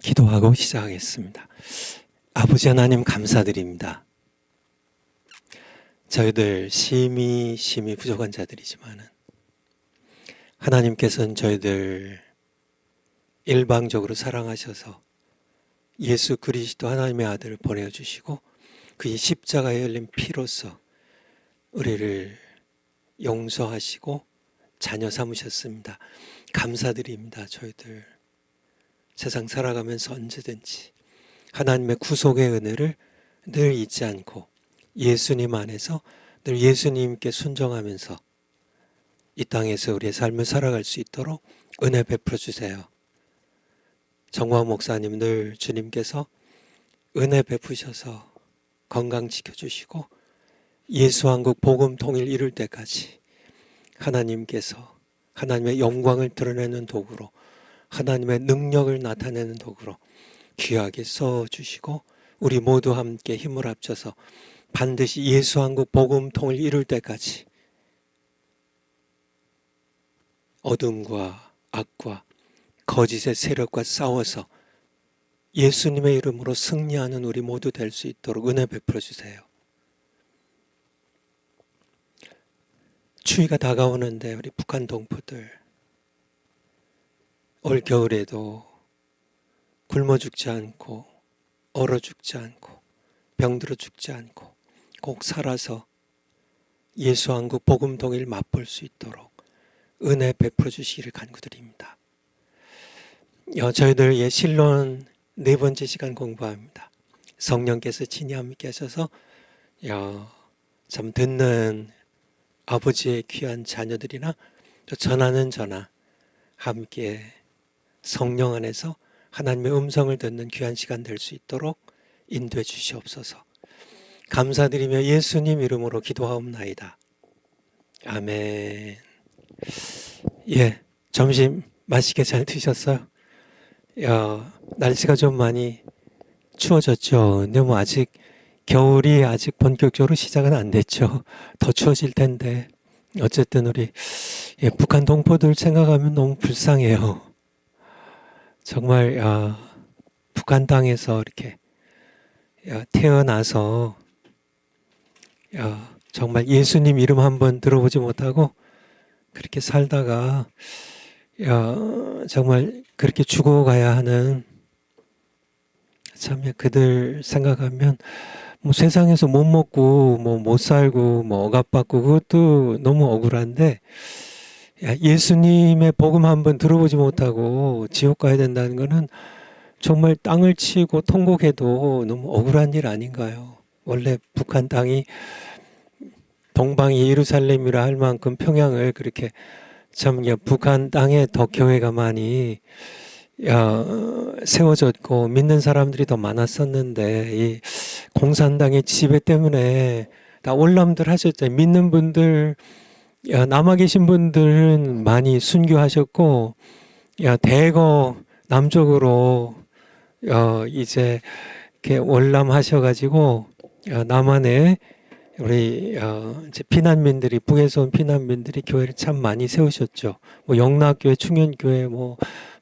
기도하고 시작하겠습니다. 아버지 하나님 감사드립니다. 저희들 심히 부족한 자들이지만 하나님께서는 저희들 일방적으로 사랑하셔서 예수 그리스도 하나님의 아들을 보내주시고 그의 십자가에 흘린 피로써 우리를 용서하시고 자녀 삼으셨습니다. 감사드립니다. 저희들 세상 살아가면서 언제든지 하나님의 구속의 은혜를 늘 잊지 않고 예수님 안에서 늘 예수님께 순종하면서 이 땅에서 우리의 삶을 살아갈 수 있도록 은혜 베풀어 주세요. 정광 목사님 늘 주님께서 은혜 베푸셔서 건강 지켜주시고 예수왕국 복음 통일 이룰 때까지 하나님께서 하나님의 영광을 드러내는 도구로 하나님의 능력을 나타내는 도구로 귀하게 써주시고 우리 모두 함께 힘을 합쳐서 반드시 예수왕국 복음 통일 이룰 때까지 어둠과 악과 거짓의 세력과 싸워서 예수님의 이름으로 승리하는 우리 모두 될 수 있도록 은혜 베풀어 주세요. 추위가 다가오는데 우리 북한 동포들 올 겨울에도 굶어 죽지 않고 얼어 죽지 않고 병들어 죽지 않고 꼭 살아서 예수왕국 복음 통일 맛볼 수 있도록 은혜 베풀어 주시기를 간구드립니다. 저희들 신론 4번째 시간 공부합니다. 성령께서 친히 함께 하셔서 참 듣는 아버지의 귀한 자녀들이나 또 전하는 전하 함께 성령 안에서 하나님의 음성을 듣는 귀한 시간 될 수 있도록 인도해 주시옵소서. 감사드리며 예수님 이름으로 기도하옵나이다. 아멘. 점심 맛있게 잘 드셨어요? 날씨가 좀 많이 추워졌죠. 근데 아직 겨울이 아직 본격적으로 시작은 안 됐죠. 더 추워질 텐데 어쨌든 우리 북한 동포들 생각하면 너무 불쌍해요. 정말 북한 땅에서 이렇게 태어나서 정말 예수님 이름 한번 들어보지 못하고 그렇게 살다가 정말 그렇게 죽어가야 하는 참 그들 생각하면 세상에서 못 먹고 못 살고 억압받고 그것도 너무 억울한데 예수님의 복음 한번 들어보지 못하고 지옥 가야 된다는 거는 정말 땅을 치고 통곡해도 너무 억울한 일 아닌가요? 원래 북한 땅이 동방이 예루살렘이라 할 만큼 평양을 그렇게 참 북한 땅에 더 교회가 많이 세워졌고 믿는 사람들이 더 많았었는데 이 공산당의 지배 때문에 다 월남들 하셨죠. 믿는 분들 남아 계신 분들은 많이 순교하셨고 대거 남쪽으로 이제 이렇게 월남하셔가지고 남한에 우리 이제 피난민들이 북에서 온 피난민들이 교회를 참 많이 세우셨죠. 영락교회, 충현교회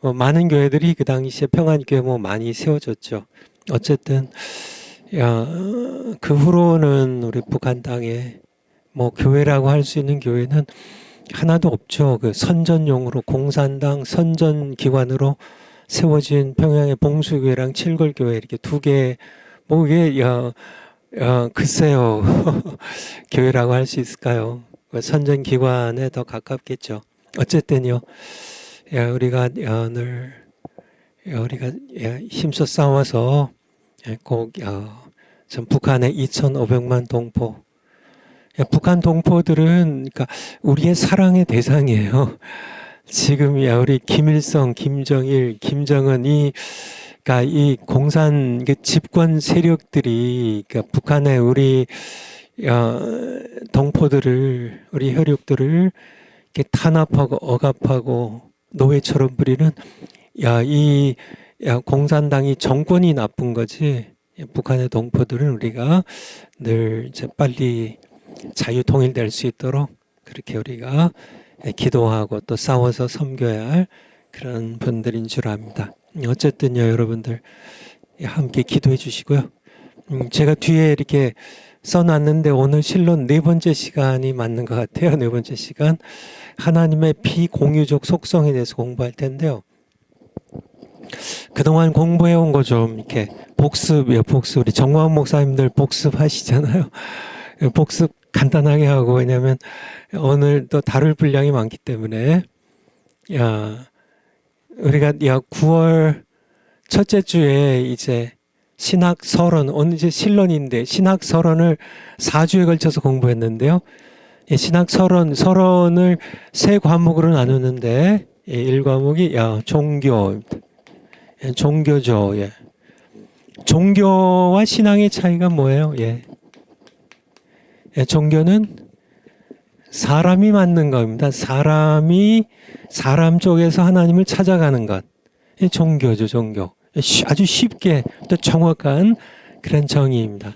많은 교회들이 그 당시에 평안교회 많이 세워졌죠. 어쨌든 그 후로는 우리 북한 땅에 교회라고 할 수 있는 교회는 하나도 없죠. 그 선전용으로 공산당 선전기관으로 세워진 평양의 봉수교회랑 칠골교회 이렇게 두 개, 이게 글쎄요. 교회라고 할 수 있을까요? 선전기관에 더 가깝겠죠. 어쨌든요. 우리가 늘 우리가 힘써 싸워서 꼭 전 북한의 2,500만 동포 북한 동포들은 그러니까 우리의 사랑의 대상이에요. 지금 우리 김일성, 김정일, 김정은 그러니까 이 공산 집권 세력들이 그러니까 북한의 우리 동포들을 우리 혈육들을 이렇게 탄압하고 억압하고 노예처럼 부리는 이 공산당이 정권이 나쁜 거지 북한의 동포들은 우리가 늘 이제 빨리 자유 통일될 수 있도록 그렇게 우리가 기도하고 또 싸워서 섬겨야 할 그런 분들인 줄 압니다. 어쨌든요, 여러분들 함께 기도해 주시고요. 제가 뒤에 이렇게 써놨는데 오늘 실론 네 번째 시간이 맞는 것 같아요. 네 번째 시간. 하나님의 비공유적 속성에 대해서 공부할 텐데요. 그동안 공부해온 거 좀 이렇게 복습이요, 복습. 우리 정광훈 목사님들 복습하시잖아요. 복습 간단하게 하고, 왜냐면 오늘 또 다룰 분량이 많기 때문에, 우리가 9월 첫째 주에 이제 신학 서론, 오늘 이제 실론인데 신학 서론을 4주에 걸쳐서 공부했는데요. 신학 서론을 세 과목으로 나누는데 1과목이 종교입니다. 종교죠. 예. 종교와 신앙의 차이가 뭐예요? 예. 종교는 사람이 만든 겁니다. 사람이 사람 쪽에서 하나님을 찾아가는 것. 종교죠, 종교. 아주 쉽게 또 정확한 그런 정의입니다.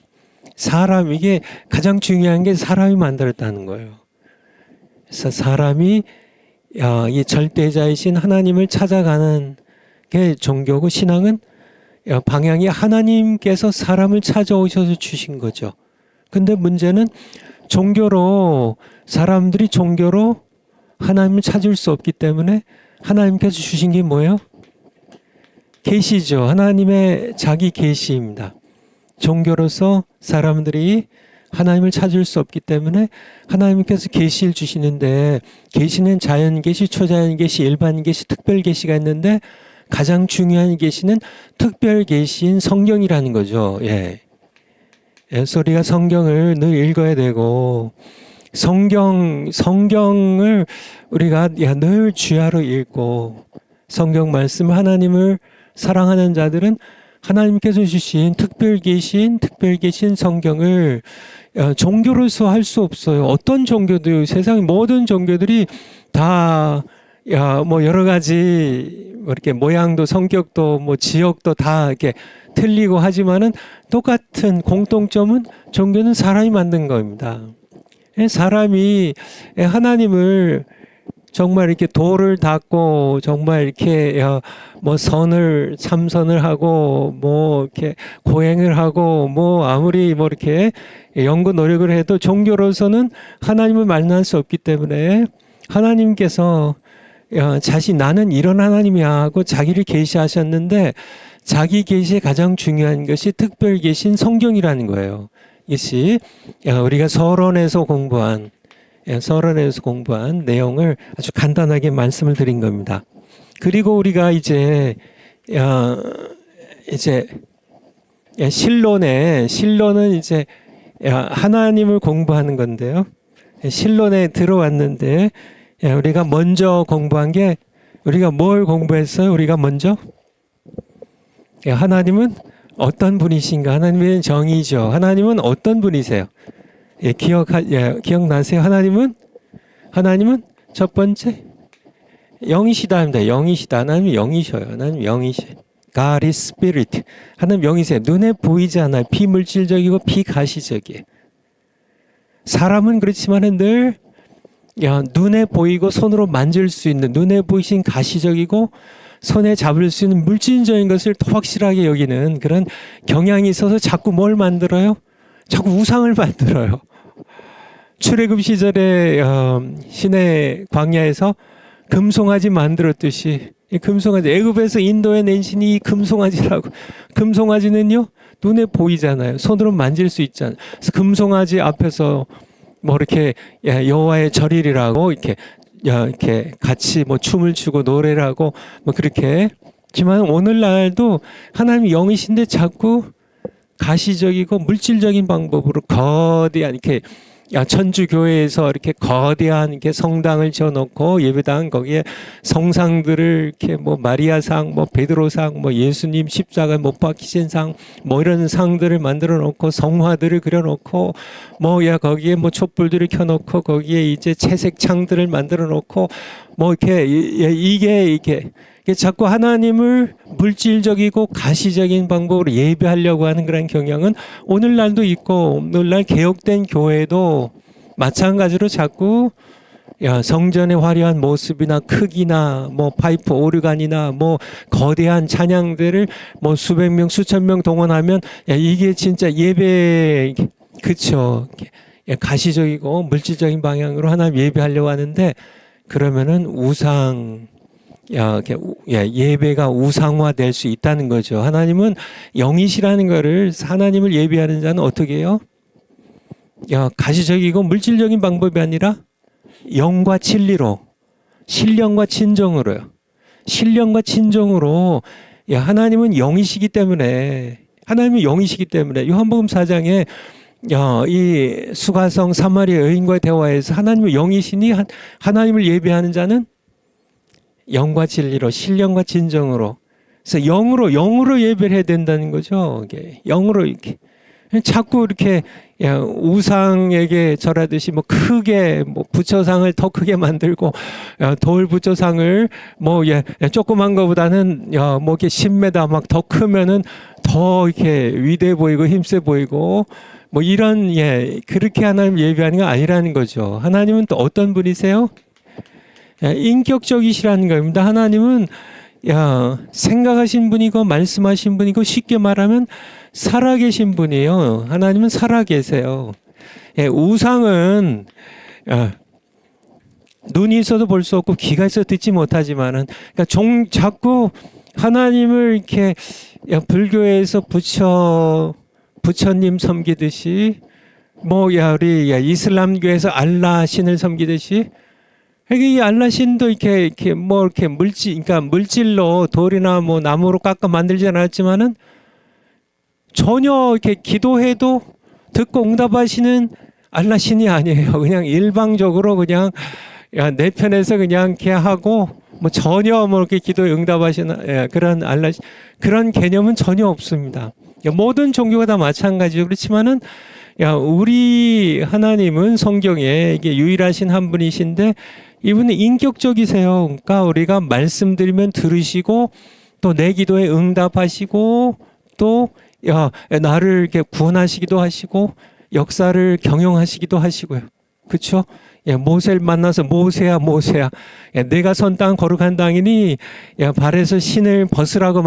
이게 가장 중요한 게 사람이 만들었다는 거예요. 그래서 사람이 이 절대자이신 하나님을 찾아가는 게 종교고, 신앙은 방향이 하나님께서 사람을 찾아오셔서 주신 거죠. 근데 문제는 사람들이 종교로 하나님을 찾을 수 없기 때문에 하나님께서 주신 게 뭐예요? 계시죠. 하나님의 자기 계시입니다. 종교로서 사람들이 하나님을 찾을 수 없기 때문에 하나님께서 계시를 주시는데, 계시는 자연 계시, 초자연 계시, 일반 계시, 특별 계시가 있는데 가장 중요한 계시는 특별 계시인 성경이라는 거죠. 예. 그래서 우리가 성경을 늘 읽어야 되고, 성경을 우리가 늘 주야로 읽고, 성경 말씀, 하나님을 사랑하는 자들은 하나님께서 주신 특별 계신 성경을 종교로서 할 수 없어요. 어떤 종교도, 세상 모든 종교들이 다 뭐 여러 가지 이렇게 모양도 성격도 뭐 지역도 다 이렇게 틀리고 하지만은 똑같은 공통점은 종교는 사람이 만든 겁니다. 사람이 하나님을 정말 이렇게 도를 닦고, 정말 이렇게 뭐 참선을 하고, 뭐 이렇게 고행을 하고, 뭐 아무리 뭐 이렇게 연구 노력을 해도 종교로서는 하나님을 만날 수 없기 때문에, 하나님께서 나는 이런 하나님이야 하고 자기를 계시하셨는데, 자기 계시에 가장 중요한 것이 특별 계신 성경이라는 거예요. 이것이 우리가 서론에서 공부한 내용을 아주 간단하게 말씀을 드린 겁니다. 그리고 우리가 이제 실론은 이제 하나님을 공부하는 건데요. 실론에 들어왔는데, 우리가 먼저 공부한 게, 우리가 뭘 공부했어요? 우리가 먼저 하나님은 어떤 분이신가? 하나님의 정의죠. 하나님은 어떤 분이세요? 기억나세요? 하나님은 첫 번째 영이시다입니다. 영이시다. 하나님이 영이셔요. 하나님 영이셔요. God is spirit. 하나님 영이세요. 눈에 보이지 않아요. 비물질적이고 비가시적이에요. 사람은 그렇지만은 늘 눈에 보이고 손으로 만질 수 있는, 눈에 보이신 가시적이고 손에 잡을 수 있는 물질적인 것을 더 확실하게 여기는 그런 경향이 있어서 자꾸 뭘 만들어요? 자꾸 우상을 만들어요. 출애굽 시절에 시내 광야에서 금송아지 만들었듯이, 이 금송아지, 애굽에서 인도에 낸 신이 이 금송아지라고. 금송아지는요 눈에 보이잖아요. 손으로 만질 수 있잖아요. 그래서 금송아지 앞에서 뭐 이렇게 여호와의 절일이라고 이렇게 같이 뭐 춤을 추고 노래를 하고 뭐 그렇게. 하지만 오늘날도 하나님이 영이신데 자꾸 가시적이고 물질적인 방법으로 거대한 이렇게 천주교회에서 이렇게 거대한 이렇게 성당을 지어놓고, 예배당 거기에 성상들을 이렇게 뭐 마리아상, 뭐 베드로상, 뭐 예수님 십자가 못 박히신 상, 뭐 이런 상들을 만들어 놓고, 성화들을 그려놓고, 뭐 거기에 뭐 촛불들을 켜놓고, 거기에 이제 채색 창들을 만들어 놓고, 뭐 이게 자꾸 하나님을 물질적이고 가시적인 방법으로 예배하려고 하는 그런 경향은 오늘날도 있고, 오늘날 개혁된 교회도 마찬가지로 자꾸 성전의 화려한 모습이나 크기나 뭐 파이프 오르간이나 뭐 거대한 찬양들을 뭐 수백 명 수천 명 동원하면 이게 진짜 예배 그쵸. 가시적이고 물질적인 방향으로 하나님 예배하려고 하는데 그러면은 예배가 우상화될 수 있다는 거죠. 하나님은 영이시라는 거를 하나님을 예배하는 자는 어떻게 해요? 가시적이고 물질적인 방법이 아니라 영과 진리로 신령과 진정으로요. 신령과 진정으로 하나님은 영이시기 때문에 요한복음 4장에 이 수가성 사마리아 여인과의 대화에서 하나님의 영이시니 하나님을 예배하는 자는 영과 진리로 신령과 진정으로 그래서 영으로 예배를 해야 된다는 거죠. 영으로 이렇게 자꾸 이렇게 우상에게 절하듯이 뭐 크게 뭐 부처상을 더 크게 만들고 돌 부처상을 뭐 조그만 거보다는 뭐 이렇게 10m 막 더 크면은 더 이렇게 위대해 보이고 힘세 보이고 뭐 이런 그렇게 하나님 예배하는 거 아니라는 거죠. 하나님은 또 어떤 분이세요? 인격적이시라는 겁니다. 하나님은 생각하신 분이고 말씀하신 분이고 쉽게 말하면 살아계신 분이에요. 하나님은 살아계세요. 우상은 눈이 있어도 볼 수 없고 귀가 있어도 듣지 못하지만은 그러니까 자꾸 하나님을 이렇게 불교에서 부처님 섬기듯이 뭐 우리 이슬람교에서 알라 신을 섬기듯이 이 알라신도 이렇게 그러니까 물질로 돌이나 뭐 나무로 깎아 만들지 않았지만은 전혀 이렇게 기도해도 듣고 응답하시는 알라신이 아니에요. 그냥 일방적으로 그냥 내 편에서 그냥 이렇게 하고 뭐 전혀 뭐 이렇게 기도에 응답하시는 그런 알라신 그런 개념은 전혀 없습니다. 모든 종교가 다 마찬가지죠. 그렇지만은 우리 하나님은 성경에 이게 유일하신 한 분이신데 이분은 인격적이세요. 그러니까 우리가 말씀드리면 들으시고 또 내 기도에 응답하시고 또 나를 이렇게 구원하시기도 하시고 역사를 경영하시기도 하시고요. 그렇죠? 모세를 만나서 모세야 내가 선 땅 거룩한 땅이니 발에서 신을 벗으라고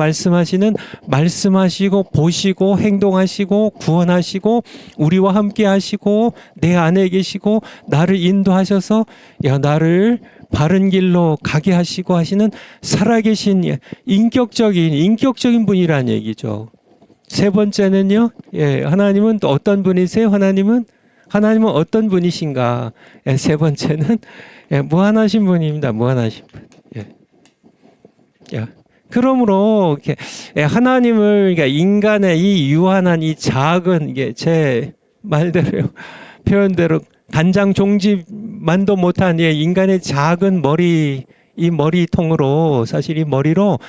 말씀하시고 보시고 행동하시고 구원하시고 우리와 함께 하시고 내 안에 계시고 나를 인도하셔서 나를 바른 길로 가게 하시고 하시는 살아계신 인격적인 분이라는 얘기죠. 세 번째는요. 하나님은 또 어떤 분이세요? 하나님은 어떤 분이신가? 세 번째는 무한하신 분입니다. 무한하신 분. 그러므로 이렇게 하나님을 그러니까 인간의 이 유한한 이 작은 이게 제 말대로요. 표현대로 간장 종지만도 못한 인간의 작은 머리 이 머리통으로 사실 이 머리로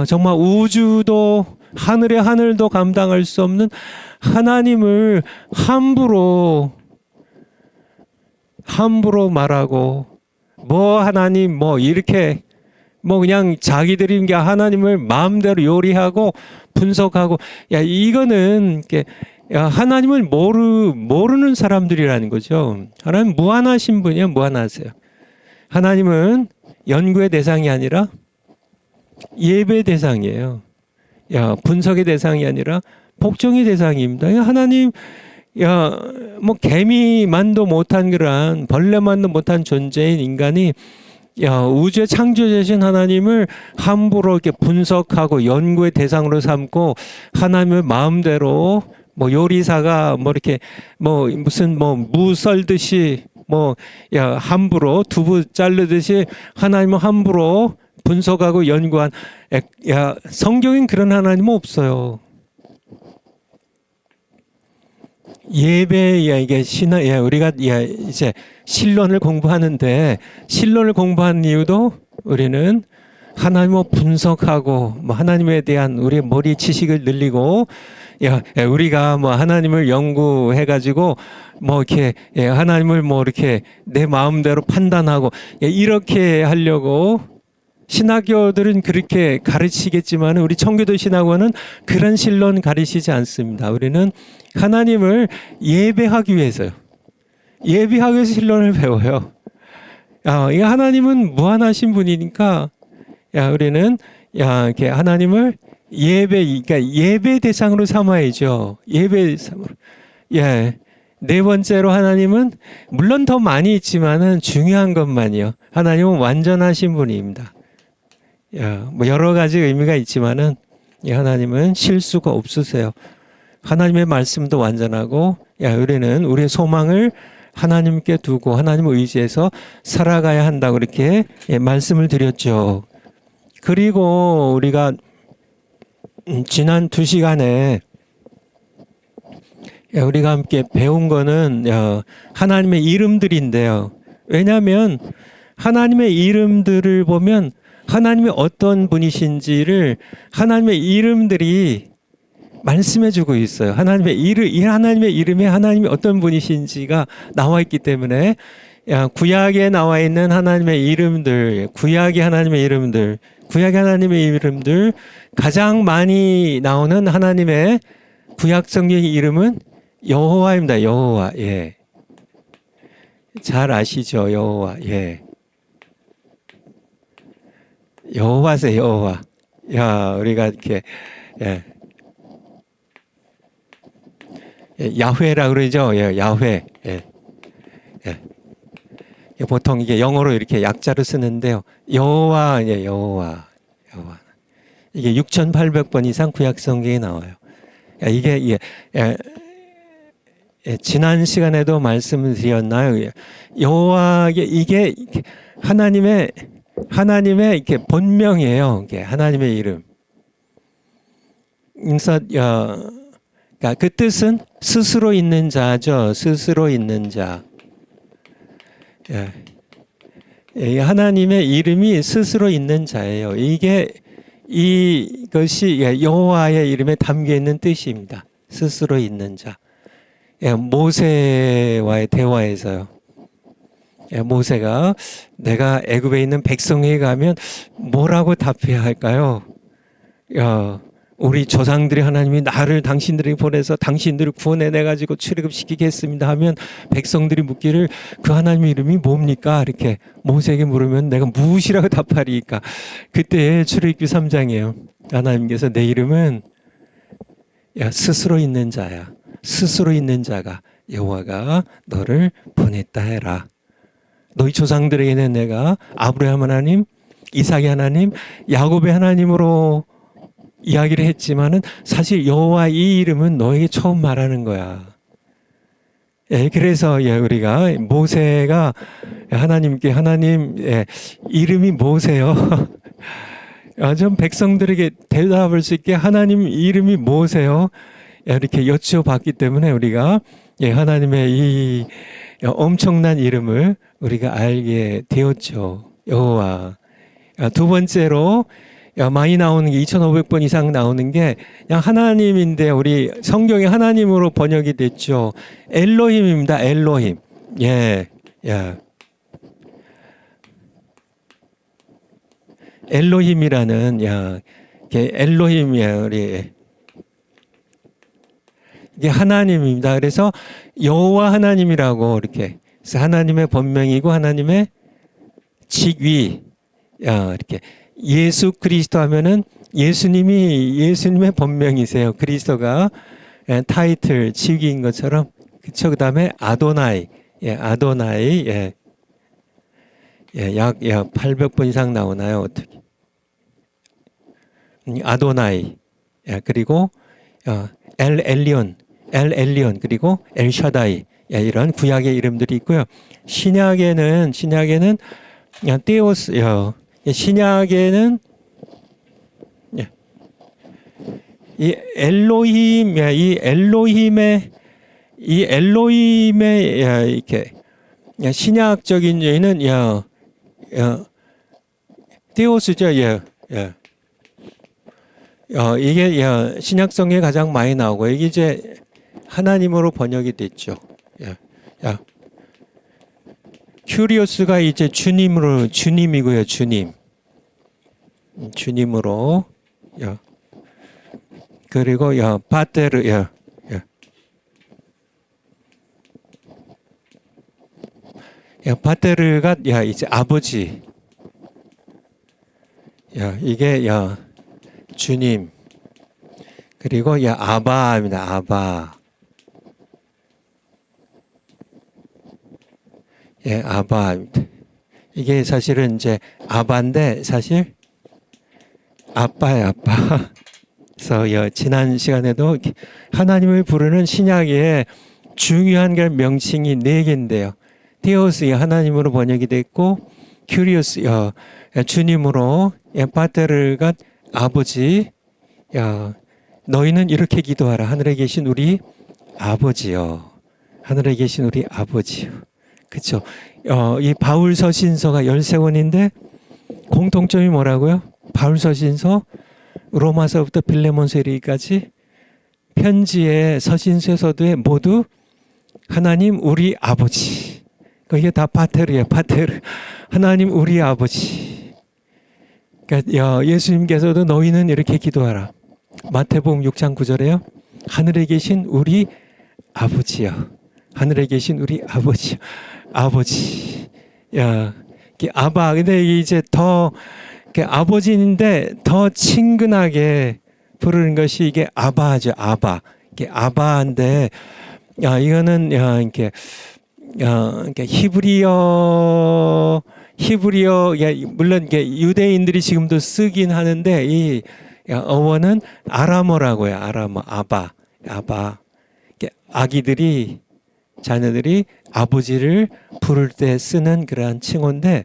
정말 우주도 하늘도 감당할 수 없는 하나님을 함부로 말하고 뭐 하나님 뭐 이렇게 뭐 그냥 자기들이 이게 하나님을 마음대로 요리하고 분석하고 이거는 이렇게 하나님을 모르는 사람들이라는 거죠. 하나님 무한하신 분이에요. 무한하세요. 하나님은 연구의 대상이 아니라 예배 대상이에요. 분석의 대상이 아니라 복종의 대상입니다. 하나님, 뭐 개미만도 못한 그런 벌레만도 못한 존재인 인간이 우주의 창조자신 하나님을 함부로 이렇게 분석하고 연구의 대상으로 삼고 하나님을 마음대로 뭐 요리사가 뭐 이렇게 뭐 무슨 뭐 무 썰듯이 뭐 함부로 두부 자르듯이 하나님을 함부로 분석하고 연구한 성경엔 그런 하나님은 없어요. 예배 이게 우리가 이제 신론을 공부하는데 신론을 공부하는 이유도 우리는 하나님을 분석하고 뭐 하나님에 대한 우리의 머리 지식을 늘리고 우리가 뭐 하나님을 연구해 가지고 뭐 이렇게 하나님을 뭐 이렇게 내 마음대로 판단하고 이렇게 하려고 신학교들은 그렇게 가르치겠지만 우리 청교도 신학원은 그런 신론 가르치지 않습니다. 우리는 하나님을 예배하기 위해서요. 예배하기 위해서 신론을 배워요. 이 하나님은 무한하신 분이니까 우리는 이렇게 하나님을 그러니까 예배 대상으로 삼아야죠. 예배 대상으로. 예. 네 번째로 하나님은 물론 더 많이 있지만은 중요한 것만이요. 하나님은 완전하신 분입니다. 뭐 여러 가지 의미가 있지만은 하나님은 실수가 없으세요. 하나님의 말씀도 완전하고 우리는 우리의 소망을 하나님께 두고 하나님을 의지해서 살아가야 한다고 이렇게 말씀을 드렸죠. 그리고 우리가 지난 2시간에 우리가 함께 배운 거는 하나님의 이름들인데요. 왜냐하면 하나님의 이름들을 보면 하나님이 어떤 분이신지를 하나님의 이름들이 말씀해주고 있어요. 하나님의 이름에 하나님이 어떤 분이신지가 나와 있기 때문에 구약에 나와 있는 하나님의 이름들, 구약의 하나님의 이름들 가장 많이 나오는 하나님의 구약 성경의 이름은 여호와입니다. 여호와. 예. 잘 아시죠? 여호와. 예. 여호와세요. 여호와. 우리가 이렇게 야훼라 그러죠. 야훼. 보통 이게 영어로 이렇게 약자로 쓰는데요. 여호와, 여호와. 이게 6,800번 이상 구약 성경에 나와요. 이게 지난 시간에도 말씀을 드렸나요? 여호와 이게 하나님의 이렇게 본명이에요. 이게 하나님의 이름. 그래서 그러니까 그 뜻은 스스로 있는 자죠. 스스로 있는 자. 하나님의 이름이 스스로 있는 자예요. 이것이 여호와의 이름에 담겨 있는 뜻입니다. 스스로 있는 자. 모세와의 대화에서요. 모세가 내가 애굽에 있는 백성에게 가면 뭐라고 답해야 할까요? 우리 조상들이 하나님이 나를 당신들에게 보내서 당신들을 구원해내 가지고 출애굽시키겠습니다 하면 백성들이 묻기를 그 하나님의 이름이 뭡니까? 이렇게 모세에게 물으면 내가 무엇이라고 답하리까? 그때 출애굽기 3장이에요. 하나님께서 내 이름은 스스로 있는 자야. 스스로 있는 자가 여호와가 너를 보냈다 해라. 너희 조상들에게는 내가 아브라함 하나님, 이삭의 하나님, 야곱의 하나님으로 이야기를 했지만은 사실 여호와 이 이름은 너에게 처음 말하는 거야. 그래서 우리가 모세가 하나님께 하나님 이름이 뭐세요? 좀 백성들에게 대답할 수 있게 하나님 이름이 뭐세요? 이렇게 여쭤봤기 때문에 우리가 하나님의 이 엄청난 이름을 우리가 알게 되었죠. 여호와. 두 번째로 많이 나오는 게 2,500번 이상 나오는 게 그냥 하나님인데 우리 성경에 하나님으로 번역이 됐죠. 엘로힘입니다. 엘로힘. 엘로힘이라는 엘로힘이야 우리 이게 하나님입니다. 그래서 여호와 하나님이라고 이렇게 하나님의 본명이고 하나님의 직위 이렇게 예수 그리스도 하면은 예수님의 본명이세요. 그리스도가 타이틀 직위인 것처럼 그쵸. 그다음에 아도나이 아도나이 약 800번 이상 나오나요? 어떻게? 아도나이 그리고 엘 엘리온 그리고 엘샤다이 이런 구약의 이름들이 있고요. 신약에는 띠오스 신약에는 이 엘로힘 이 엘로힘의 이렇게 신약적인 의미는 띠오스죠. 이게 신약성에 가장 많이 나오고 이게 이제 하나님으로 번역이 됐죠. 큐리오스가 이제 주님이고요. 주님으로 그리고 야, 파테르가 야 이제 아버지. 야 이게 야 주님. 그리고 야 아바입니다. 아바. 예, 아바입니다. 이게 사실은 이제 아바인데 사실 아빠예요, 아빠. 그래서 지난 시간에도 하나님을 부르는 신약의 중요한 명칭이 네 개인데요. 테오스 하나님으로 번역이 됐고, 큐리오스 주님으로, 파테르가 아버지. 너희는 이렇게 기도하라. 하늘에 계신 우리 아버지요. 하늘에 계신 우리 아버지요. 그렇죠. 이 바울 서신서가 13권인데 공통점이 뭐라고요? 바울 서신서 로마서부터 빌레몬서 이르기까지 편지에 서신서에 서두에 모두 하나님 우리 아버지. 이게 다 파테르예요. 파테르. 하나님 우리 아버지. 그러니까 예수님께서도 너희는 이렇게 기도하라. 마태복음 6장 9절에요. 하늘에 계신 우리 아버지요. 하늘에 계신 우리 아버지요. 아버지. 아바. 근데 이제 더 아버지인데 더 친근하게 부르는 것이 이게 아바죠. 아바. 이게 아바인데 이거는 이렇게 히브리어 물론 이게 유대인들이 지금도 쓰긴 하는데 이 어원은 아람어라고요. 아람어. 아바. 아기들이 자녀들이 아버지를 부를 때 쓰는 그러한 칭호인데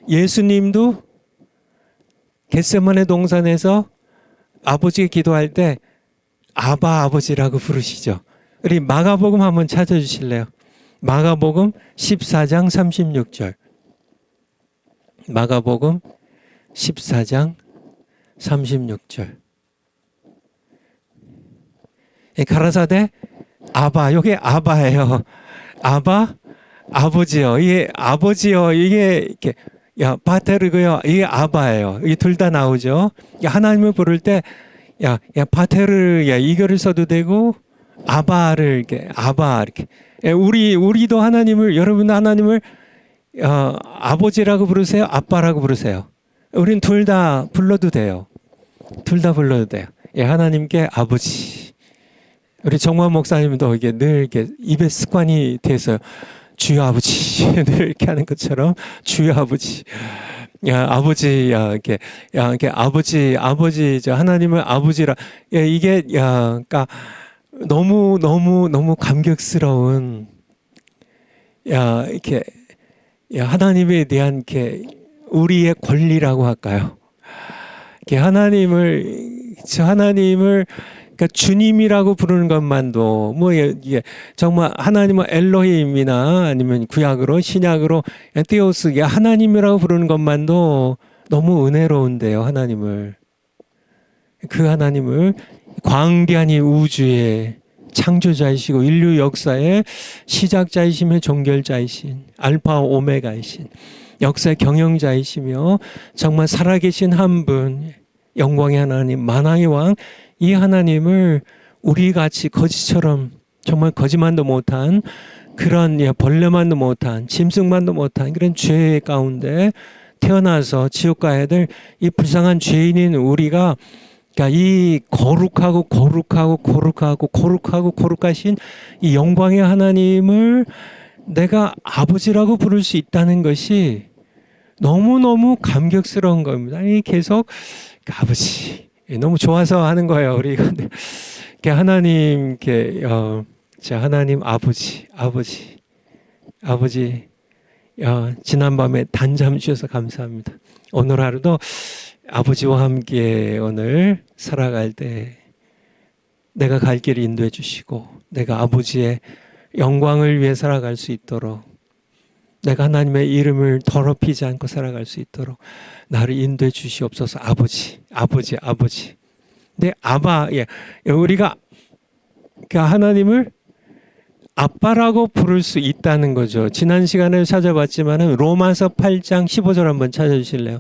예수님도 겟세마네 동산에서 아버지가 기도할 때 아바 아버지라고 부르시죠. 우리 마가복음 한번 찾아주실래요? 마가복음 14장 36절. 마가복음 14장 36절. 가라사대 아바. 요게 아바예요. 아바 아버지요. 이게 아버지요. 이게 이렇게 파테르고요. 이게 아바예요. 이게 둘 다 나오죠. 하나님을 부를 때 파테르 이거를 써도 되고 아바를 이렇게 아바 이렇게. 우리도 하나님을 여러분도 하나님을 아버지라고 부르세요. 아빠라고 부르세요. 우린 둘 다 불러도 돼요. 둘 다 불러도 돼요. 하나님께 아버지. 우리 정만 목사님도 이게 늘 이렇게 입에 습관이 돼서 주여 아버지 늘 이렇게 하는 것처럼 주여 아버지. 아버지 이렇게 아버지 저 하나님을 아버지라. 이게 그러니까 너무 감격스러운 이렇게 하나님에 대한 이렇게 우리의 권리라고 할까요? 이렇게 하나님을 그러니까 주님이라고 부르는 것만도 이게 정말 하나님은 엘로힘이나 아니면 구약으로 신약으로 테오스 하나님이라고 부르는 것만도 너무 은혜로운데요. 하나님을 그 하나님을 광대한 이 우주의 창조자이시고 인류 역사의 시작자이시며 종결자이신 알파 오메가이신 역사의 경영자이시며 정말 살아계신 한 분 영광의 하나님 만왕의 왕 이 하나님을 우리같이 거지처럼 정말 거지만도 못한 그런 벌레만도 못한 짐승만도 못한 그런 죄 가운데 태어나서 지옥 가야 될 이 불쌍한 죄인인 우리가 그러니까 이 거룩하신 이 영광의 하나님을 내가 아버지라고 부를 수 있다는 것이 너무너무 감격스러운 겁니다. 계속 아버지 너무 좋아서 하는 거예요. 우리가 하나님께 하나님 아버지 지난밤에 단잠 주셔서 감사합니다. 오늘 하루도 아버지와 함께 오늘 살아갈 때 내가 갈 길을 인도해 주시고 내가 아버지의 영광을 위해 살아갈 수 있도록 내가 하나님의 이름을 더럽히지 않고 살아갈 수 있도록 나를 인도해 주시옵소서. 아버지. 네, 아바. 우리가 하나님을 아빠라고 부를 수 있다는 거죠. 지난 시간에 찾아봤지만은 로마서 8장 15절 한번 찾아주실래요?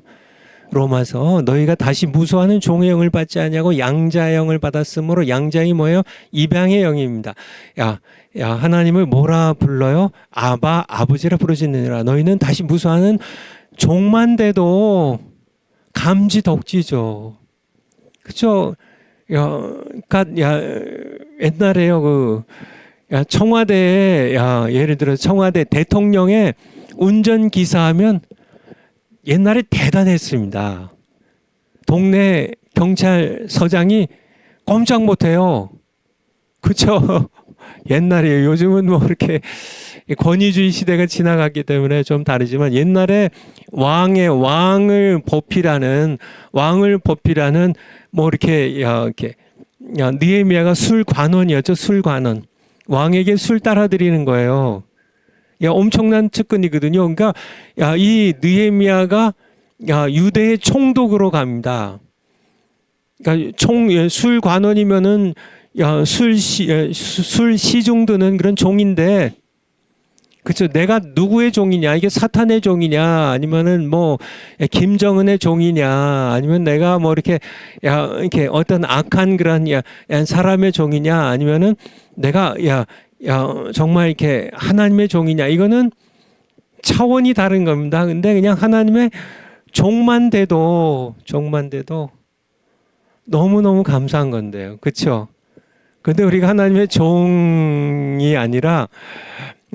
로마서 너희가 다시 무수하는 종의 영을 받지 아니하고 양자의 영을 받았으므로 양자이 뭐예요? 입양의 영입니다. 야 하나님을 뭐라 불러요? 아바 아버지라 부르시느니라. 너희는 다시 무수하는 종만 돼도 감지 덕지죠. 그쵸? 옛날에요, 청와대에, 예를 들어 청와대 대통령의 운전기사 하면 옛날에 대단했습니다. 동네 경찰서장이 꼼짝 못해요. 그쵸? 옛날에 요즘은 뭐 이렇게 권위주의 시대가 지나갔기 때문에 좀 다르지만 옛날에 왕을 보필하는 뭐 이렇게 느헤미야가 술관원이었죠. 술관원. 왕에게 술 따라드리는 거예요. 엄청난 측근이거든요. 그러니까 이 느헤미야가 유대의 총독으로 갑니다. 그러니까 술관원이면은 술 시중드는 그런 종인데, 그렇죠. 내가 누구의 종이냐? 이게 사탄의 종이냐? 아니면은 뭐 김정은의 종이냐? 아니면 내가 뭐 이렇게 어떤 악한 그런 사람의 종이냐? 아니면은 내가 정말 이렇게 하나님의 종이냐? 이거는 차원이 다른 겁니다. 근데 그냥 하나님의 종만 돼도 너무너무 감사한 건데요. 그렇죠? 근데 우리가 하나님의 종이 아니라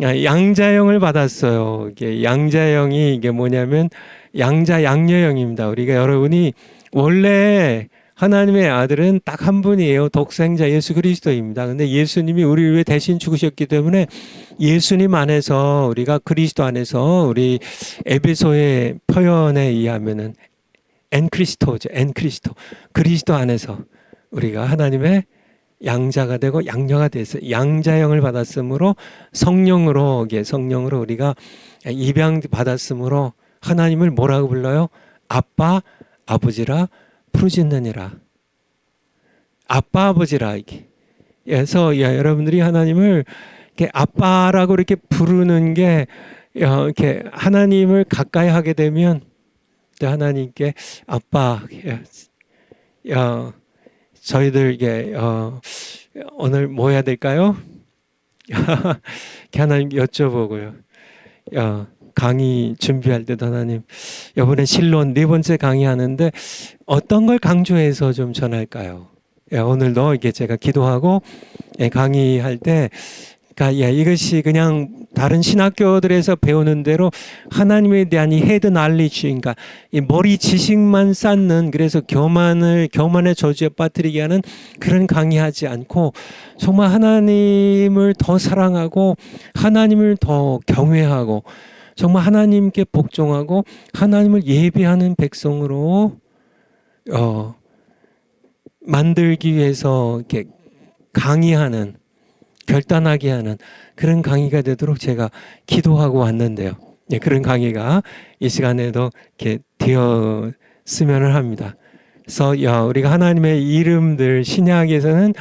양자형을 받았어요. 이게 양자형이 이게 뭐냐면 양자양녀형입니다. 우리가 여러분이 원래 하나님의 아들은 딱 한 분이에요. 독생자 예수 그리스도입니다. 근데 예수님이 우리를 위해 대신 죽으셨기 때문에 예수님 안에서 우리가 그리스도 안에서 우리 에베소의 표현에 의하면은 엔크리스토죠. 엔크리스토. 그리스도 안에서 우리가 하나님의 양자가 되고 양녀가 돼서 양자형을 받았으므로 성령으로 우리가 입양 받았으므로 하나님을 뭐라고 불러요? 아빠 아버지라 부르짖느니라. 아빠 아버지라. 그래서 여러분들이 하나님을 이렇게 아빠라고 이렇게 부르는 게 이렇게 하나님을 가까이 하게 되면 하나님께 아빠 저희들에게 오늘 뭐 해야 될까요? 하나님 여쭤보고요. 강의 준비할 때도 하나님, 이번에 실론 4번째 강의하는데 어떤 걸 강조해서 좀 전할까요? 오늘도 이게 제가 기도하고 강의할 때 이것이 그냥 다른 신학교들에서 배우는 대로 하나님에 대한 이 헤드 날리지, 그러니까 이 머리 지식만 쌓는, 그래서 교만의 저주에 빠뜨리게 하는 그런 강의하지 않고 정말 하나님을 더 사랑하고 하나님을 더 경외하고 정말 하나님께 복종하고 하나님을 예배하는 백성으로 만들기 위해서 이렇게 강의하는, 결단하게 하는 그런 강의가 되도록 제가 기도하고 왔는데요. 그런 강의가 이 시간에도 이렇게 되었으면 합니다. 그래서 우리가 하나님의 이름들 신약에서는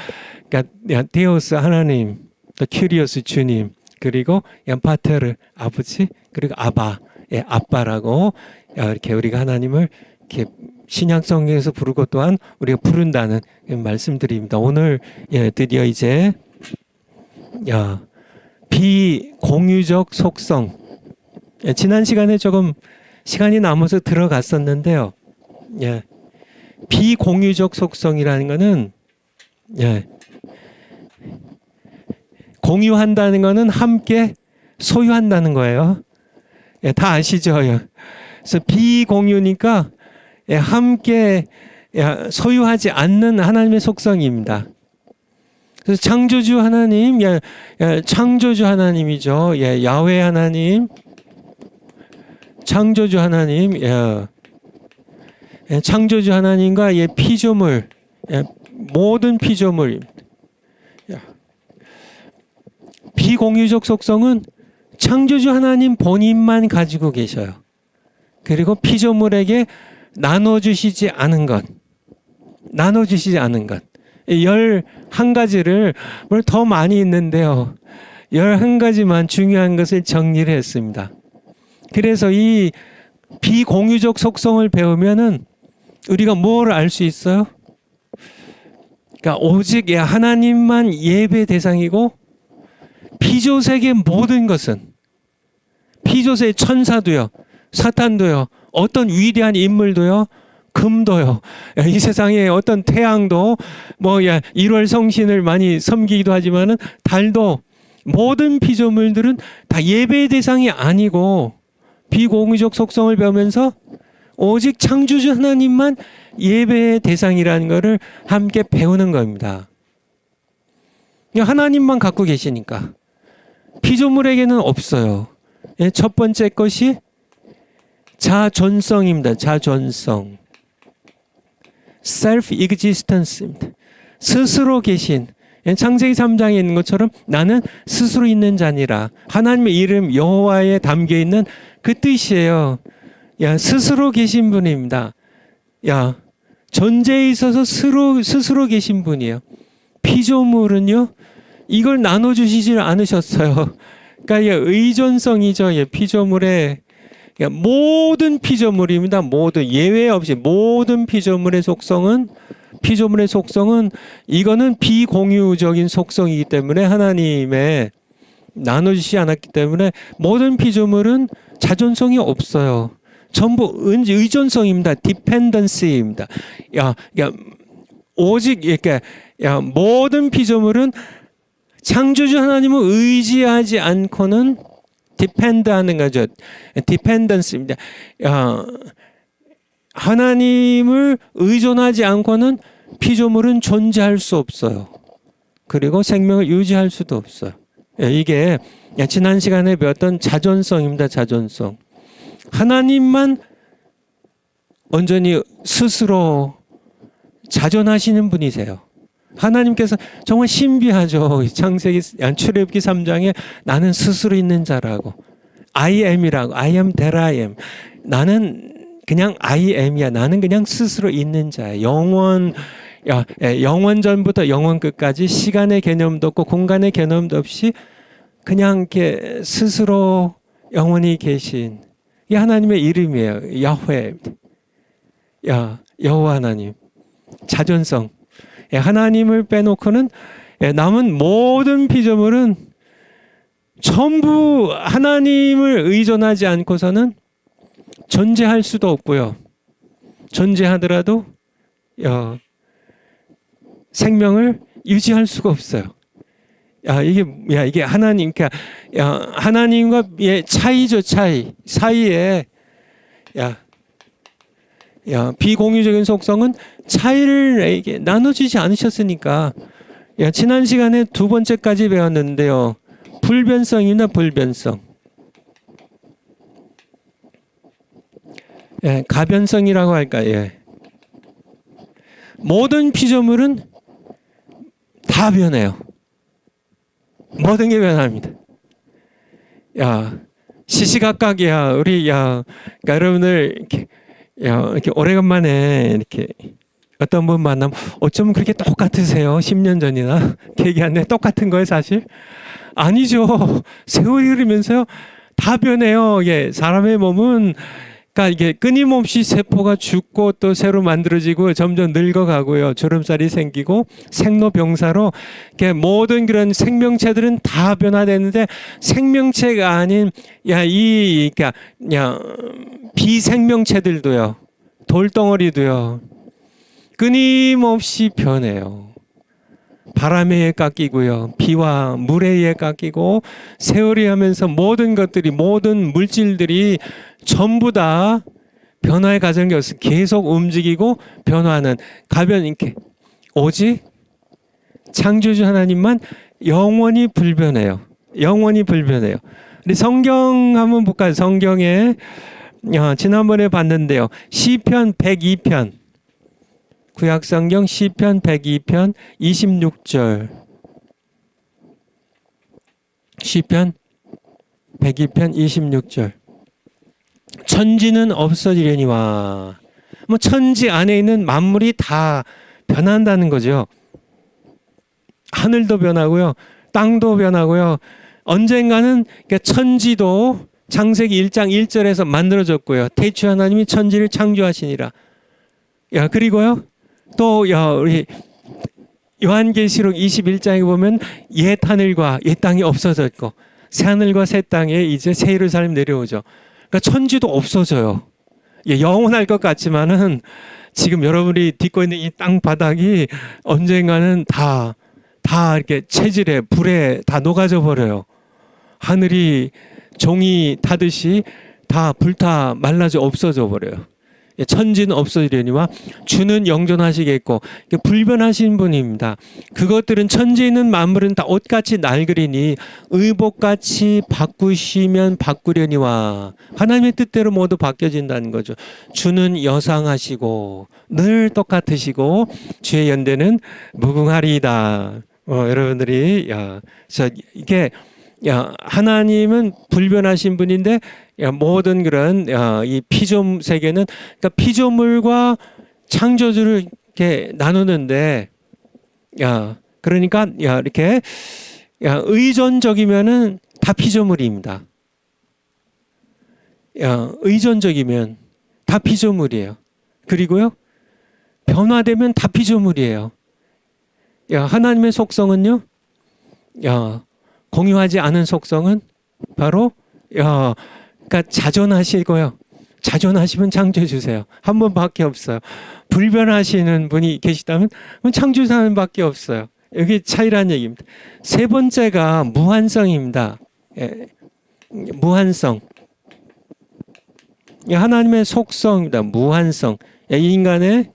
그러니까 데우스 하나님, 또 큐리오스 주님, 그리고 파테르 아버지, 그리고 아바 아빠라고 이렇게 우리가 하나님을 이렇게 신약 성경에서 부르고 또한 우리가 부른다는 말씀드립니다. 오늘 드디어 이제 비공유적 속성, 지난 시간에 조금 시간이 남아서 들어갔었는데요. 비공유적 속성이라는 것은 공유한다는 것은 함께 소유한다는 거예요. 다 아시죠? 그래서 비공유니까 함께 소유하지 않는 하나님의 속성입니다. 그래서 창조주 하나님, 창조주 하나님이죠. 야훼 하나님, 창조주 하나님, 창조주 하나님과 피조물, 모든 피조물. 비공유적 속성은 창조주 하나님 본인만 가지고 계셔요. 그리고 피조물에게 나눠주시지 않은 것. 11가지를, 물론 더 많이 있는데요. 11가지만 중요한 것을 정리를 했습니다. 그래서 이 비공유적 속성을 배우면은 우리가 뭘 알 수 있어요? 그러니까 오직 하나님만 예배 대상이고 피조세계 모든 것은 피조세의 천사도요, 사탄도요, 어떤 위대한 인물도요, 금도요, 이 세상에 어떤 태양도 뭐 1월 성신을 많이 섬기기도 하지만은 달도 모든 피조물들은 다 예배의 대상이 아니고 비공유적 속성을 배우면서 오직 창조주 하나님만 예배의 대상이라는 것을 함께 배우는 겁니다. 하나님만 갖고 계시니까 피조물에게는 없어요. 첫 번째 것이 자존성입니다. 자존성. self-existence입니다. 스스로 계신, 창세기 3장에 있는 것처럼 나는 스스로 있는 자니라. 하나님의 이름 여호와에 담겨 있는 그 뜻이에요. 스스로 계신 분입니다. 존재에 있어서 스스로 계신 분이에요. 피조물은요, 이걸 나눠주시질 않으셨어요. 그러니까 의존성이죠. 피조물의 모든 피조물입니다. 모든 예외 없이 모든 피조물의 속성은 이거는 비공유적인 속성이기 때문에 하나님의 나눠주시지 않았기 때문에 모든 피조물은 자존성이 없어요. 전부 의존성입니다. 디펜던스입니다. 오직 이렇게 모든 피조물은 창조주 하나님을 의지하지 않고는 디펜드하는 거죠. 디펜던스입니다. 하나님을 의존하지 않고는 피조물은 존재할 수 없어요. 그리고 생명을 유지할 수도 없어요. 이게 지난 시간에 배웠던 자존성입니다. 자존성. 하나님만 온전히 스스로 자존하시는 분이세요. 하나님께서 정말 신비하죠. 창세기 출애굽기 3장에 나는 스스로 있는 자라고, I am이라고, I am that I am. 나는 그냥 I am이야. 나는 그냥 스스로 있는 자야. 영원 전부터 영원 끝까지 시간의 개념도 없고 공간의 개념도 없이 그냥 이렇게 스스로 영원히 계신 이 하나님의 이름이에요. 야훼, 여호와 하나님. 자존성. 하나님을 빼놓고는 남은 모든 피조물은 전부 하나님을 의존하지 않고서는 존재할 수도 없고요. 존재하더라도 생명을 유지할 수가 없어요. 이게 하나님, 하나님과의 차이죠, 차이. 사이에, 비공유적인 속성은 차이를 나눠주지 않으셨으니까. 지난 시간에 두 번째까지 배웠는데요. 불변성입니다, 불변성. 가변성이라고 할까요? 모든 피조물은 다 변해요. 모든 게 변합니다. 시시각각이야. 우리 그러니까 여러분들 이렇게 오래간만에 이렇게 어떤 분 만나면 어쩌면 그렇게 똑같으세요? 10년 전이나 얘기하네. 똑같은 거예요, 사실? 아니죠. 세월이 흐르면서요, 다 변해요. 사람의 몸은 그러니까 이게 끊임없이 세포가 죽고 또 새로 만들어지고 점점 늙어가고요. 주름살이 생기고 생로병사로 모든 그런 생명체들은 다 변화되는데 생명체가 아닌 비생명체들도요. 돌덩어리도요. 끊임없이 변해요. 바람에 의해 깎이고요. 비와 물에 의해 깎이고 세월이 하면서 모든 것들이 모든 물질들이 전부 다 변화의 과정이 없어 계속 움직이고 변화하는 가변인께 오직 창조주 하나님만 영원히 불변해요. 영원히 불변해요. 우리 성경 한번 볼까요? 성경에 지난번에 봤는데요. 시편 102편 구약성경 시편 102편 26절 시편 102편 26절 천지는 없어지려니와 천지 안에 있는 만물이 다 변한다는 거죠. 하늘도 변하고요. 땅도 변하고요. 언젠가는 천지도 창세기 1장 1절에서 만들어졌고요. 태초 하나님이 천지를 창조하시니라. 야, 그리고요. 또 우리 요한계시록 21장에 보면 옛 하늘과 옛 땅이 없어졌고 새 하늘과 새 땅에 이제 새 예루살렘 내려오죠. 그러니까 천지도 없어져요. 영원할 것 같지만은 지금 여러분이 딛고 있는 이 땅 바닥이 언젠가는 다 이렇게 체질에 불에 다 녹아져 버려요. 하늘이 종이 타듯이 다 불타 말라져 없어져 버려요. 천지는 없어지려니와 주는 영존하시겠고, 불변하신 분입니다. 그것들은 천지에 있는 만물은 다 옷같이 낡으리니 의복같이 바꾸시면 바꾸려니와. 하나님의 뜻대로 모두 바뀌어진다는 거죠. 주는 여상하시고 늘 똑같으시고 주의 연대는 무궁하리이다. 여러분들이 이게 하나님은 불변하신 분인데 모든 그런 이 피조물 세계는 그러니까 피조물과 창조주를 이렇게 나누는데 그러니까 이렇게 의존적이면은 다 피조물입니다. 의존적이면 다 피조물이에요. 그리고요 변화되면 다 피조물이에요. 하나님의 속성은요 공유하지 않은 속성은 바로 그러니까 자존하시고요. 자존하시면 창조주세요. 한 분밖에 없어요. 불변하시는 분이 계시다면 창조자님밖에 없어요. 여기 차이라는 얘기입니다. 세 번째가 무한성입니다. 무한성. 하나님의 속성입니다. 무한성. 인간의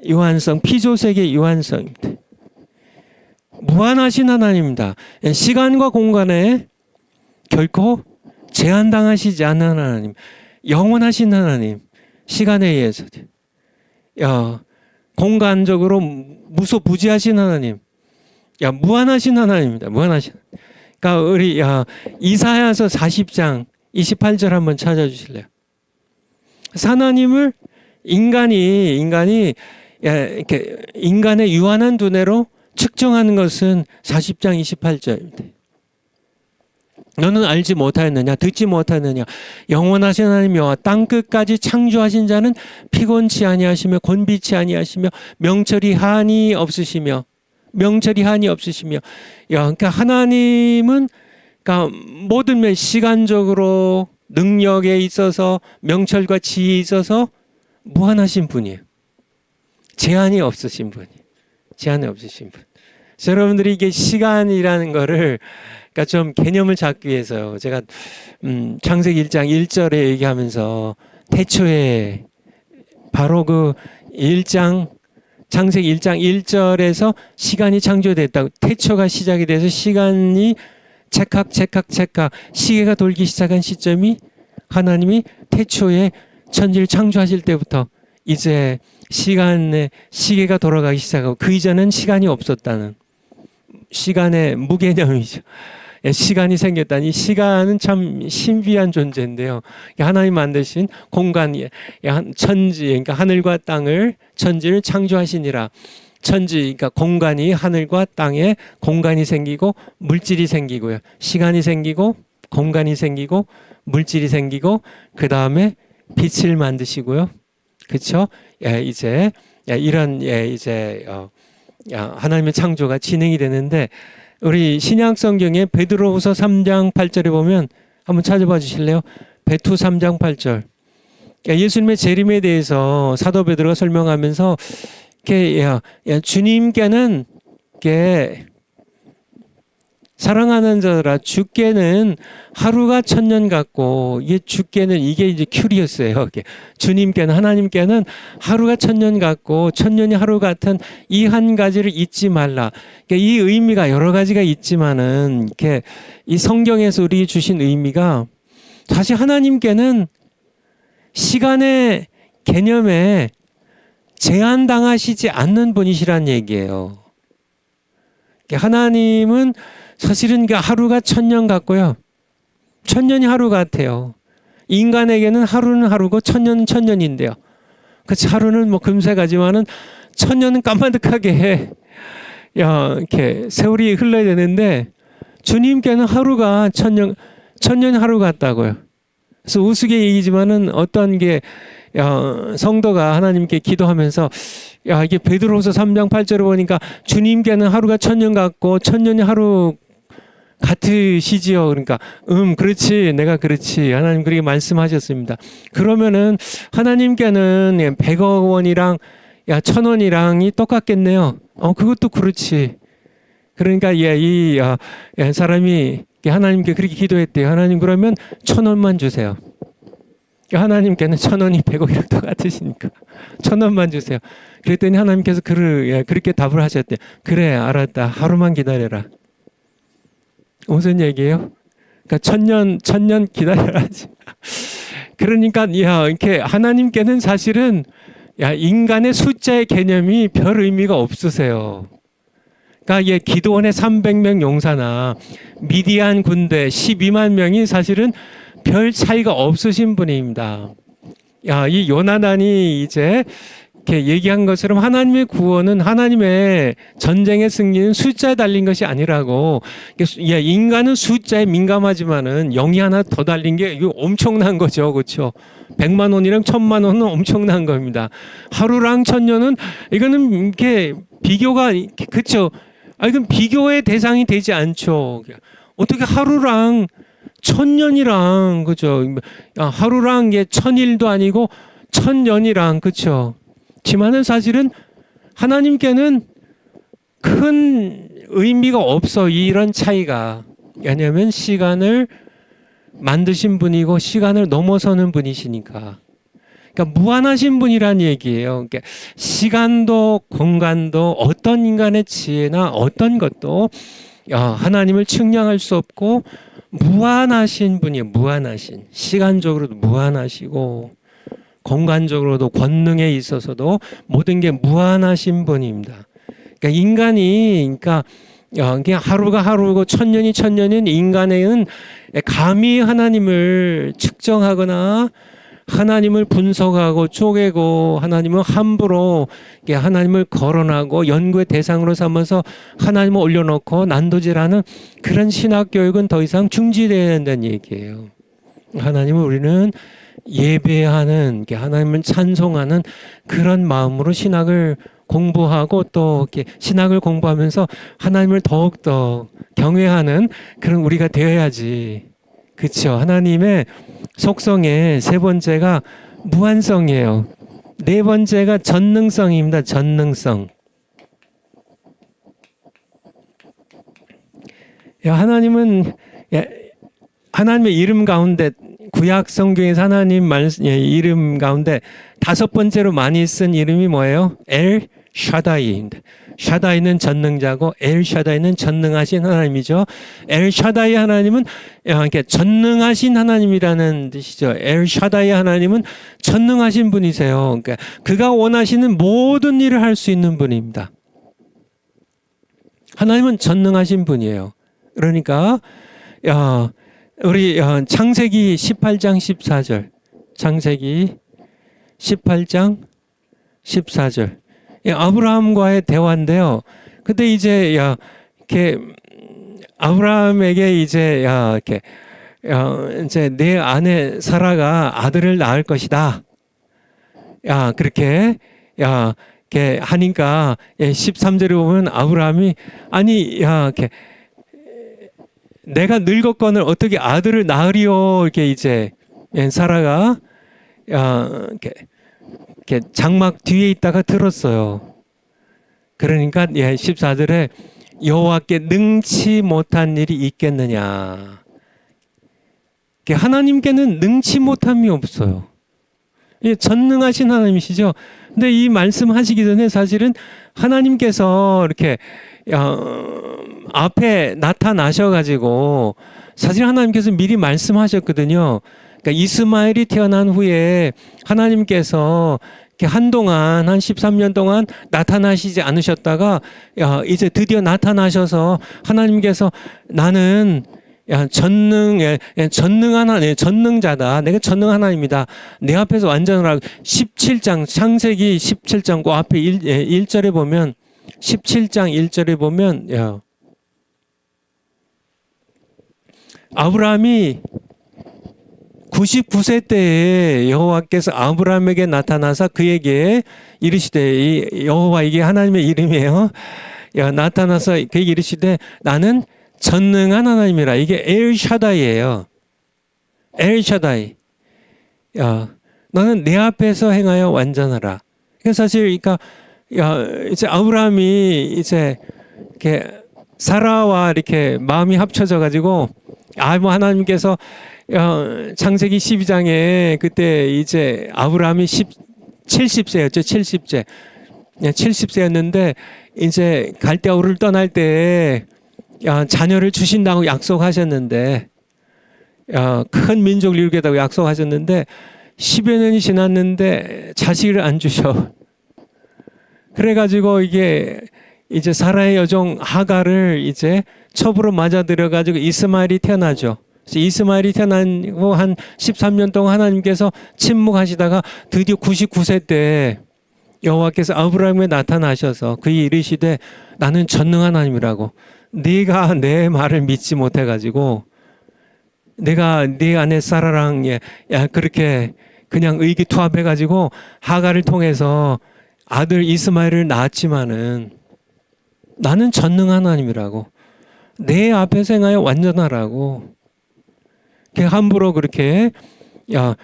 유한성, 피조세계의 유한성입니다. 무한하신 하나님입니다. 시간과 공간에 결코 제한당하시지 않는 하나님, 영원하신 하나님, 시간에 의해서 공간적으로 무소부지하신 하나님, 무한하신 하나님입니다. 무한하신. 그러니까 우리 이사야서 40장 28절 한번 찾아주실래요? 하나님을 인간이 이렇게 인간의 유한한 두뇌로 측정하는 것은 40장 28절입니다. 너는 알지 못하였느냐 듣지 못하였느냐 영원하신 하나님 여호와 땅끝까지 창조하신 자는 피곤치 아니하시며 곤비치 아니하시며 명철이 한이 없으시며 그러니까 하나님은 그러니까 모든 면 시간적으로 능력에 있어서 명철과 지혜에 있어서 무한하신 분이에요. 제한이 없으신 분이에요. 제한이 없으신 분. 여러분들이 이게 시간이라는 거를 그러니까 좀 개념을 잡기 위해서요. 제가 창세기 1장 1절에 얘기하면서 태초에 바로 그 창세기 1장 1절에서 시간이 창조됐다고 태초가 시작이 돼서 시간이 찰칵 시계가 돌기 시작한 시점이 하나님이 태초에 천지를 창조하실 때부터 이제 시간의 시계가 돌아가기 시작하고 그 이전엔 시간이 없었다는 시간의 무개념이죠. 시간이 생겼다니 시간은 참 신비한 존재인데요. 하나님 만드신 공간이 천지 그러니까 하늘과 땅을 천지를 창조하시니라. 천지 그러니까 공간이 하늘과 땅에 공간이 생기고 물질이 생기고요. 시간이 생기고 공간이 생기고 물질이 생기고 그 다음에 빛을 만드시고요. 그렇죠? 이제 이런 이제 하나님의 창조가 진행이 되는데 우리 신약 성경에 베드로후서 3장 8절에 보면 한번 찾아봐 주실래요? 베투 3장 8절. 예수님의 재림에 대해서 사도 베드로가 설명하면서 주님께는 사랑하는 자들아 주께는 하루가 천년 같고 이게 주께는 이게 이제 큐리어스예요. 주님께는 하나님께는 하루가 천년 같고 천년이 하루 같은 이 한 가지를 잊지 말라. 이 의미가 여러 가지가 있지만은 이렇게 이 성경에서 우리 주신 의미가 사실 하나님께는 시간의 개념에 제한당하시지 않는 분이시란 얘기예요. 하나님은 사실은 하루가 천년 같고요. 천년이 하루 같아요. 인간에게는 하루는 하루고 천년은 천년인데요. 그치, 하루는 뭐 금세 가지만은 천년은 까마득하게 이렇게 세월이 흘러야 되는데 주님께는 하루가 천년 하루 같다고요. 그래서 우스개 얘기지만은 어떤 게 성도가 하나님께 기도하면서 이게 베드로후서 3장 8절을 보니까 주님께는 하루가 천년 같고 천년이 하루 같으시지요. 그러니까 그렇지, 내가 그렇지. 하나님 그렇게 말씀하셨습니다. 그러면은 하나님께는 100억 원이랑 1000원이랑이 똑같겠네요. 그것도 그렇지. 그러니까 이 사람이 하나님께 그렇게 기도했대요. 하나님 그러면 1000원만 주세요. 하나님께는 1000원이 100억이랑 똑같으시니까 1000원만 주세요. 그랬더니 하나님께서 그렇게 답을 하셨대요. 그래, 알았다. 하루만 기다려라. 무슨 얘기예요? 그러니까 천년 기다려라지. 그러니까 이렇게 하나님께는 사실은 인간의 숫자의 개념이 별 의미가 없으세요. 그러니까 기드온의 300명 용사나 미디안 군대 12만 명이 사실은 별 차이가 없으신 분입니다. 이 요나단이 이제 이렇게 얘기한 것처럼 하나님의 구원은 하나님의 전쟁의 승리는 숫자에 달린 것이 아니라고. 인간은 숫자에 민감하지만은 0이 하나 더 달린 게 이거 엄청난 거죠, 그렇죠? 100만 원이랑 1000만 원은 엄청난 겁니다. 하루랑 1000년은 이거는 이렇게 비교가 그렇죠? 이건 비교의 대상이 되지 않죠. 어떻게 하루랑 1000년이랑 그죠? 하루랑 1000일도 아니고 1000년이랑 그렇죠? 지만은 사실은 하나님께는 큰 의미가 없어, 이런 차이가. 왜냐하면 시간을 만드신 분이고 시간을 넘어서는 분이시니까. 그러니까 무한하신 분이란 얘기예요. 그러니까 시간도 공간도 어떤 인간의 지혜나 어떤 것도 하나님을 측량할 수 없고 무한하신 분이에요. 무한하신. 시간적으로도 무한하시고 공간적으로도 권능에 있어서도 모든 게 무한하신 분입니다. 그러니까 인간이 그냥 하루가 하루고 천년이 천년인 인간에는 감히 하나님을 측정하거나 하나님을 분석하고 쪼개고 하나님을 함부로 하나님을 거론하고 연구의 대상으로 삼아서 하나님을 올려놓고 난도질하는 그런 신학 교육은 더 이상 중지돼야 된다는 얘기예요. 하나님을 우리는 예배하는, 하나님을 찬송하는 그런 마음으로 신학을 공부하고 또 이렇게 신학을 공부하면서 하나님을 더욱더 경외하는 그런 우리가 되어야지. 그렇죠? 하나님의 속성의 세 번째가 무한성이에요. 네 번째가 전능성입니다. 전능성. 하나님은 하나님의 이름 가운데 구약 성경에서 하나님 이름 가운데 다섯 번째로 많이 쓴 이름이 뭐예요? 엘 샤다이인데, 샤다이는 전능자고 엘 샤다이는 전능하신 하나님이죠. 엘 샤다이 하나님은 이렇게 전능하신 하나님이라는 뜻이죠. 엘 샤다이 하나님은 전능하신 분이세요. 그러니까 그가 원하시는 모든 일을 할 수 있는 분입니다. 하나님은 전능하신 분이에요. 그러니까 우리 창세기 18장 14절, 창세기 18장 14절, 아브라함과의 대화인데요. 그때 이제 이렇게 아브라함에게 이제 이제 내 아내 사라가 아들을 낳을 것이다. 그렇게 이렇게 하니까 13절에 보면 아브라함이 아니 이렇게 내가 늙었거늘 어떻게 아들을 낳으리요? 이렇게 이제 사라가 이렇게 장막 뒤에 있다가 들었어요. 그러니까 14절에 여호와께 능치 못한 일이 있겠느냐. 하나님께는 능치 못함이 없어요. 전능하신 하나님이시죠. 근데 이 말씀하시기 전에 사실은 하나님께서 이렇게 앞에 나타나셔가지고 사실 하나님께서 미리 말씀하셨거든요. 그러니까 이스마엘이 태어난 후에 하나님께서 한동안 한 13년 동안 나타나시지 않으셨다가 이제 드디어 나타나셔서 하나님께서 나는 전능한 하나님, 전능자다. 내가 전능한 하나님이다. 내 앞에서 완전을 하고 17장 창세기 17장 그 앞에 1절에 보면 17장 1절에 보면 아브라함이 99세 때에 여호와께서 아브라함에게 나타나서 그에게 이르시되, 이 여호와 이게 하나님의 이름이에요. 나타나서 그에게 이르시되 나는 전능한 하나님이라. 이게 엘샤다이예요. 엘샤다이. 너는 내 앞에서 행하여 완전하라. 사실 그러니까 이제 아브라함이 이제 이렇게 사라와 이렇게 마음이 합쳐져 가지고 뭐 하나님께서 창세기 12장에 그때 이제 아브라함이 70세였죠. 70세. 70세였는데 이제 갈대아우를 떠날 때 자녀를 주신다고 약속하셨는데 큰 민족을 이루겠다고 약속하셨는데 10여 년이 지났는데 자식을 안 주셔. 그래가지고 이게 이제 사라의 여종 하갈을 이제 첩으로 맞아들여 가지고 이스마엘이 태어나죠. 그래서 이스마엘이 태어나고 한 13년 동안 하나님께서 침묵하시다가 드디어 99세 때 여호와께서 아브라함에 나타나셔서 그의 이르시되 나는 전능한 하나님이라고. 네가 내 말을 믿지 못해 가지고 내가 네 아내 사라랑 그렇게 그냥 의기투합해 가지고 하갈을 통해서 아들 이스마엘을 낳았지만은 나는 전능한 하나님이라고. 내 앞에서 행하여 완전하라고. 함부로 그렇게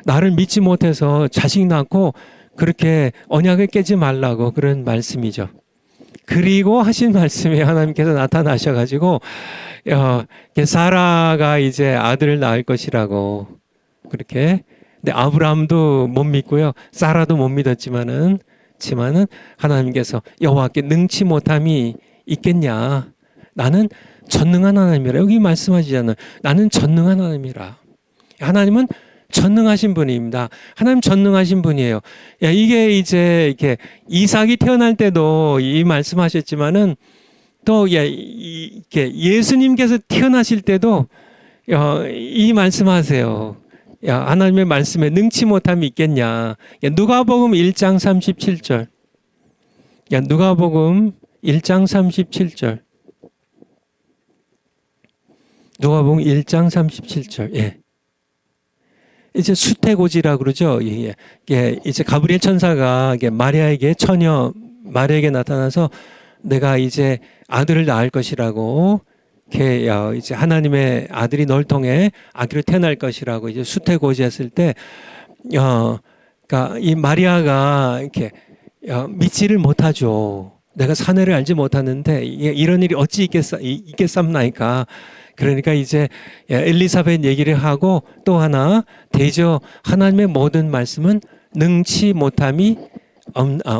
나를 믿지 못해서 자식 낳고 그렇게 언약을 깨지 말라고 그런 말씀이죠. 그리고 하신 말씀에 하나님께서 나타나셔가지고 사라가 이제 아들을 낳을 것이라고 그렇게. 근데 아브라함도 못 믿고요, 사라도 못 믿었지만은 하나님께서 여호와께 능치 못함이 있겠냐. 나는 전능한 하나님이라. 여기 말씀하시잖아요. 나는 전능한 하나님이라. 하나님은 전능하신 분입니다. 하나님 전능하신 분이에요. 이게 이제 이렇게 이삭이 태어날 때도 이 말씀하셨지만은 또 이렇게 예수님께서 태어나실 때도 이 말씀하세요. 하나님의 말씀에 능치 못함이 있겠냐. 누가복음 1장 37절. 누가복음 1장 37절. 누가복음 1장 37절. 이제 수태고지라 그러죠. 이제 가브리엘 천사가 마리아에게 처녀 마리아에게 나타나서 내가 이제 아들을 낳을 것이라고, 이제 하나님의 아들이 널 통해 아기로 태어날 것이라고 이제 수태고지했을 때, 그러니까 이 마리아가 이렇게 믿지를 못하죠. 내가 사내를 알지 못하는데 이런 일이 어찌 있겠삼나이까. 그러니까 이제 엘리사벳 얘기를 하고 또 하나 대저 하나님의 모든 말씀은 능치 못함이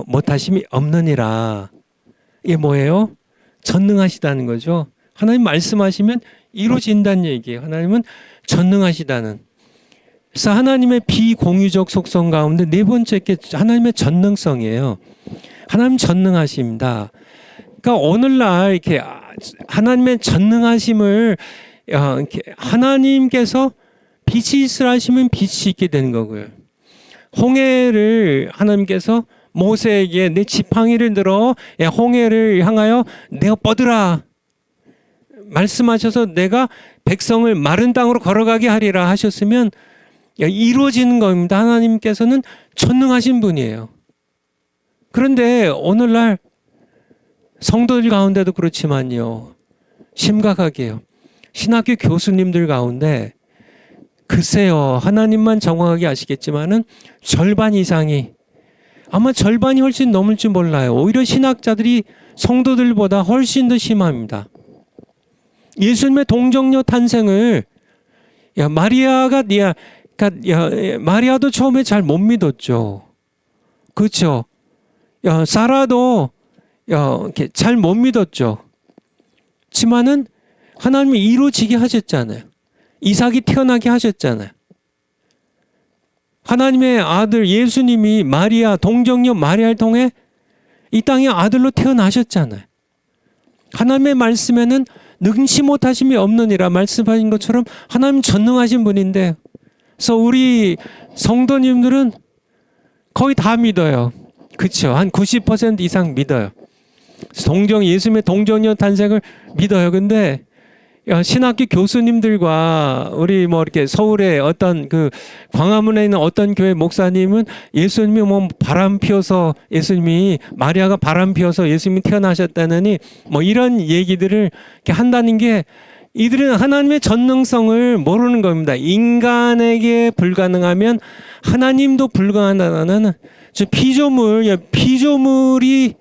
못하심이 없느니라. 이게 뭐예요? 전능하시다는 거죠. 하나님 말씀하시면 이루어진다는 얘기예요. 하나님은 전능하시다는. 그래서 하나님의 비공유적 속성 가운데 네 번째 게 하나님의 전능성이에요. 하나님 전능하십니다. 그러니까 오늘날 이렇게 하나님의 전능하심을 이렇게 하나님께서 빛이 있으라 하시면 빛이 있게 되는 거고요. 홍해를 하나님께서 모세에게 내 지팡이를 들어 홍해를 향하여 내가 뻗으라 말씀하셔서 내가 백성을 마른 땅으로 걸어가게 하리라 하셨으면 이루어지는 겁니다. 하나님께서는 전능하신 분이에요. 그런데 오늘날 성도들 가운데도 그렇지만요, 심각하게요, 신학교 교수님들 가운데 글쎄요, 하나님만 정확하게 아시겠지만은 절반 이상이, 아마 절반이 훨씬 넘을지 몰라요. 오히려 신학자들이 성도들보다 훨씬 더 심합니다. 예수님의 동정녀 탄생을 마리아도 처음에 잘 못 믿었죠. 그렇죠? 사라도 잘 못 믿었죠. 지만은 하나님이 이루어지게 하셨잖아요. 이삭이 태어나게 하셨잖아요. 하나님의 아들 예수님이 마리아, 동정녀 마리아를 통해 이 땅에 아들로 태어나셨잖아요. 하나님의 말씀에는 능치 못하심이 없느니라 말씀하신 것처럼 하나님 전능하신 분인데, 그래서 우리 성도님들은 거의 다 믿어요. 그렇죠? 한 90% 이상 믿어요. 예수님의 동정녀 탄생을 믿어요. 근데 신학교 교수님들과 우리 뭐 이렇게 서울의 어떤 그 광화문에 있는 어떤 교회 목사님은 예수님이 뭐 바람 피워서 예수님이 마리아가 바람 피워서 예수님이 태어나셨다느니 뭐 이런 얘기들을 이렇게 한다는 게 이들은 하나님의 전능성을 모르는 겁니다. 인간에게 불가능하면 하나님도 불가능하다는 피조물이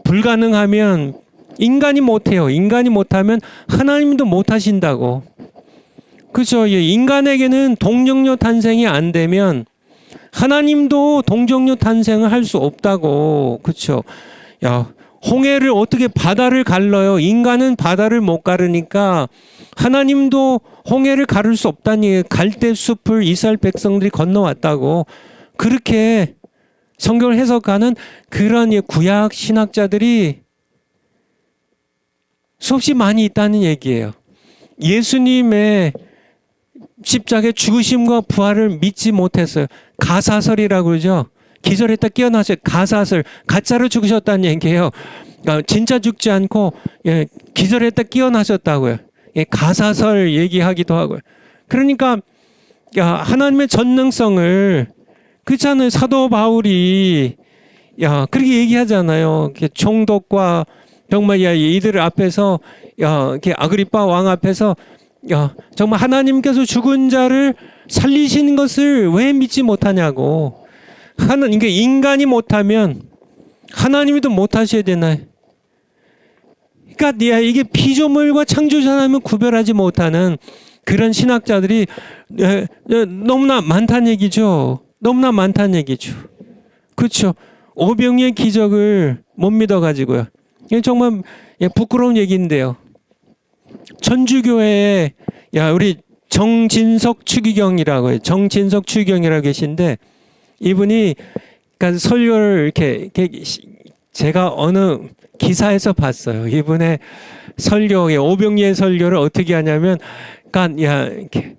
불가능하면 인간이 못해요. 인간이 못하면 하나님도 못하신다고. 그렇죠. 인간에게는 동정녀 탄생이 안 되면 하나님도 동정녀 탄생을 할 수 없다고. 그렇죠. 홍해를 어떻게 바다를 갈라요? 인간은 바다를 못 가르니까 하나님도 홍해를 가를 수 없다니. 갈대 숲을 이스라엘 백성들이 건너왔다고. 그렇게 성경을 해석하는 그런 구약 신학자들이 수없이 많이 있다는 얘기예요. 예수님의 십자가의 죽으심과 부활을 믿지 못했어요. 가사설이라고 그러죠. 기절했다 깨어나서 가사설, 가짜로 죽으셨다는 얘기예요. 그러니까 진짜 죽지 않고 기절했다 깨어나셨다고요. 가사설 얘기하기도 하고요. 그러니까 하나님의 전능성을 그렇잖아요. 사도 바울이 그렇게 얘기하잖아요. 총독과 정말 이들 앞에서 이렇게 아그리파 왕 앞에서 정말 하나님께서 죽은 자를 살리시는 것을 왜 믿지 못하냐고. 그러니까 인간이 못하면 하나님도 못하셔야 되나요? 그러니까 이게 피조물과 창조자 하나님을 구별하지 못하는 그런 신학자들이 너무나 많다는 얘기죠. 너무나 많다는 얘기죠. 그렇죠. 오병이의 기적을 못 믿어가지고요. 이게 정말 부끄러운 얘기인데요. 천주교회에 우리 정진석 추기경이라고 해요. 정진석 추기경이라고 계신데 이분이 그러니까 설교를 이렇게 제가 어느 기사에서 봤어요. 이분의 설교에 오병이의 설교를 어떻게 하냐면 그러니까 이렇게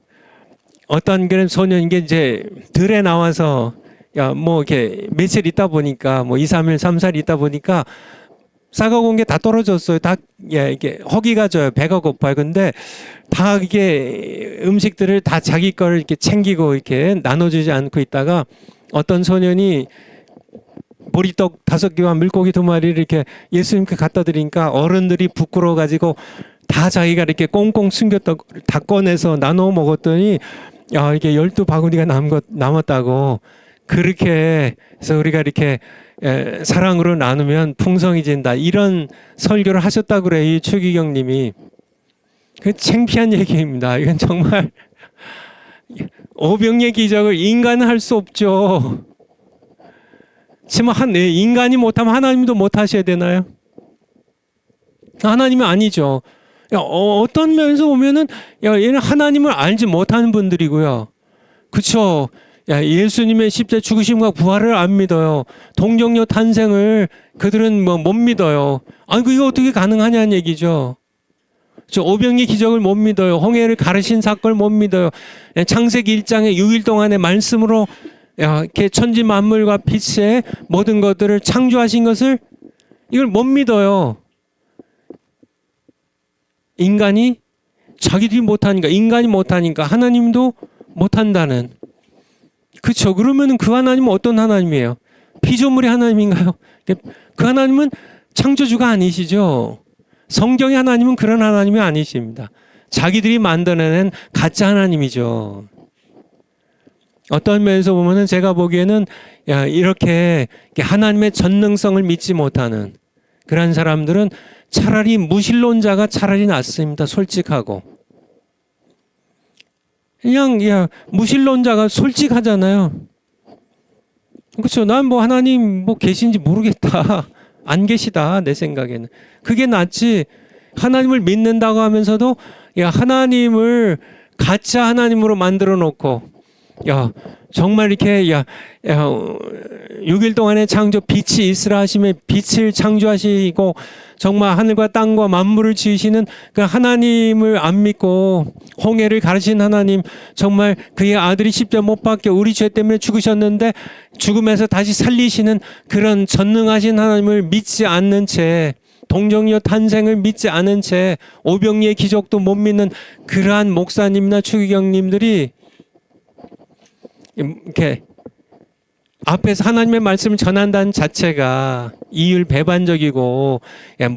어떤 그런 소년 이게 이제 들에 나와서 뭐 이렇게 며칠 있다 보니까 뭐 2, 3일, 3, 4일 있다 보니까 싸가운 게 다 떨어졌어요. 다 이게 허기가 져요. 배가 고파요. 근데 다 이게 음식들을 다 자기 거를 이렇게 챙기고 이렇게 나눠주지 않고 있다가 어떤 소년이 보리떡 5개와 물고기 2마리를 이렇게 예수님께 갖다 드리니까 어른들이 부끄러워 가지고 다 자기가 이렇게 꽁꽁 숨겼다 다 꺼내서 나눠 먹었더니 이게 12바구니가 남았다고. 그렇게 해서 우리가 이렇게 사랑으로 나누면 풍성해진다. 이런 설교를 하셨다고 그래요. 이 추기경 님이. 그 창피한 얘기입니다. 이건 정말 오병이의 기적을 인간은 할 수 없죠. 지금 인간이 못하면 하나님도 못하셔야 되나요? 하나님이 아니죠. 어떤 면에서 보면은 얘는 하나님을 알지 못하는 분들이고요. 그렇죠. 예수님의 십자가 죽으심과 부활을 안 믿어요. 동정녀 탄생을 그들은 뭐 못 믿어요. 아니 이거 어떻게 가능하냐는 얘기죠. 오병이 기적을 못 믿어요. 홍해를 가르신 사건을 못 믿어요. 창세기 1장에 6일 동안의 말씀으로 이렇게 천지 만물과 빛의 모든 것들을 창조하신 것을 이걸 못 믿어요. 인간이 자기들이 못하니까, 인간이 못하니까 하나님도 못한다는. 그렇죠. 그러면 그 하나님은 어떤 하나님이에요? 피조물의 하나님인가요? 그 하나님은 창조주가 아니시죠. 성경의 하나님은 그런 하나님이 아니십니다. 자기들이 만들어낸 가짜 하나님이죠. 어떤 면에서 보면은 제가 보기에는 이렇게 하나님의 전능성을 믿지 못하는 그런 사람들은 차라리 무신론자가 차라리 낫습니다. 솔직하고. 그냥 무신론자가 솔직하잖아요. 그렇죠. 난 뭐 하나님 뭐 계신지 모르겠다. 안 계시다. 내 생각에는. 그게 낫지. 하나님을 믿는다고 하면서도 하나님을 가짜 하나님으로 만들어 놓고 정말 이렇게 6일 동안의 창조 빛이 있으라 하심에 빛을 창조하시고 정말 하늘과 땅과 만물을 지으시는 그 하나님을 안 믿고 홍해를 가르신 하나님, 정말 그의 아들이 십자가 못 박혀 우리 죄 때문에 죽으셨는데 죽음에서 다시 살리시는 그런 전능하신 하나님을 믿지 않는 채 동정녀 탄생을 믿지 않은 채 오병이의 기적도 못 믿는 그러한 목사님이나 추기경님들이 이렇게 앞에서 하나님의 말씀을 전한다는 자체가 이율배반적이고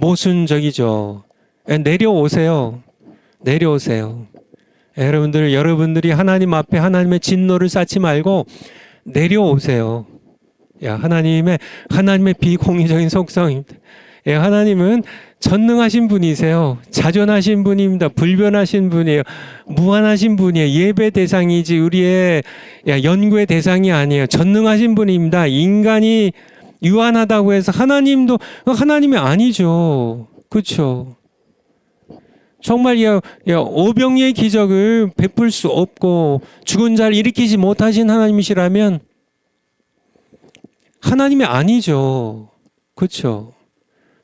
모순적이죠. 내려오세요. 내려오세요. 여러분들이 하나님 앞에 하나님의 진노를 쌓지 말고 내려오세요. 하나님의 비공의적인 속성입니다. 하나님은 전능하신 분이세요. 자존하신 분입니다. 불변하신 분이에요. 무한하신 분이에요. 예배 대상이지 우리의 연구의 대상이 아니에요. 전능하신 분입니다. 인간이 유한하다고 해서 하나님도 하나님이 아니죠. 그렇죠? 정말 오병이의 기적을 베풀 수 없고 죽은 자를 일으키지 못하신 하나님이시라면 하나님이 아니죠. 그렇죠?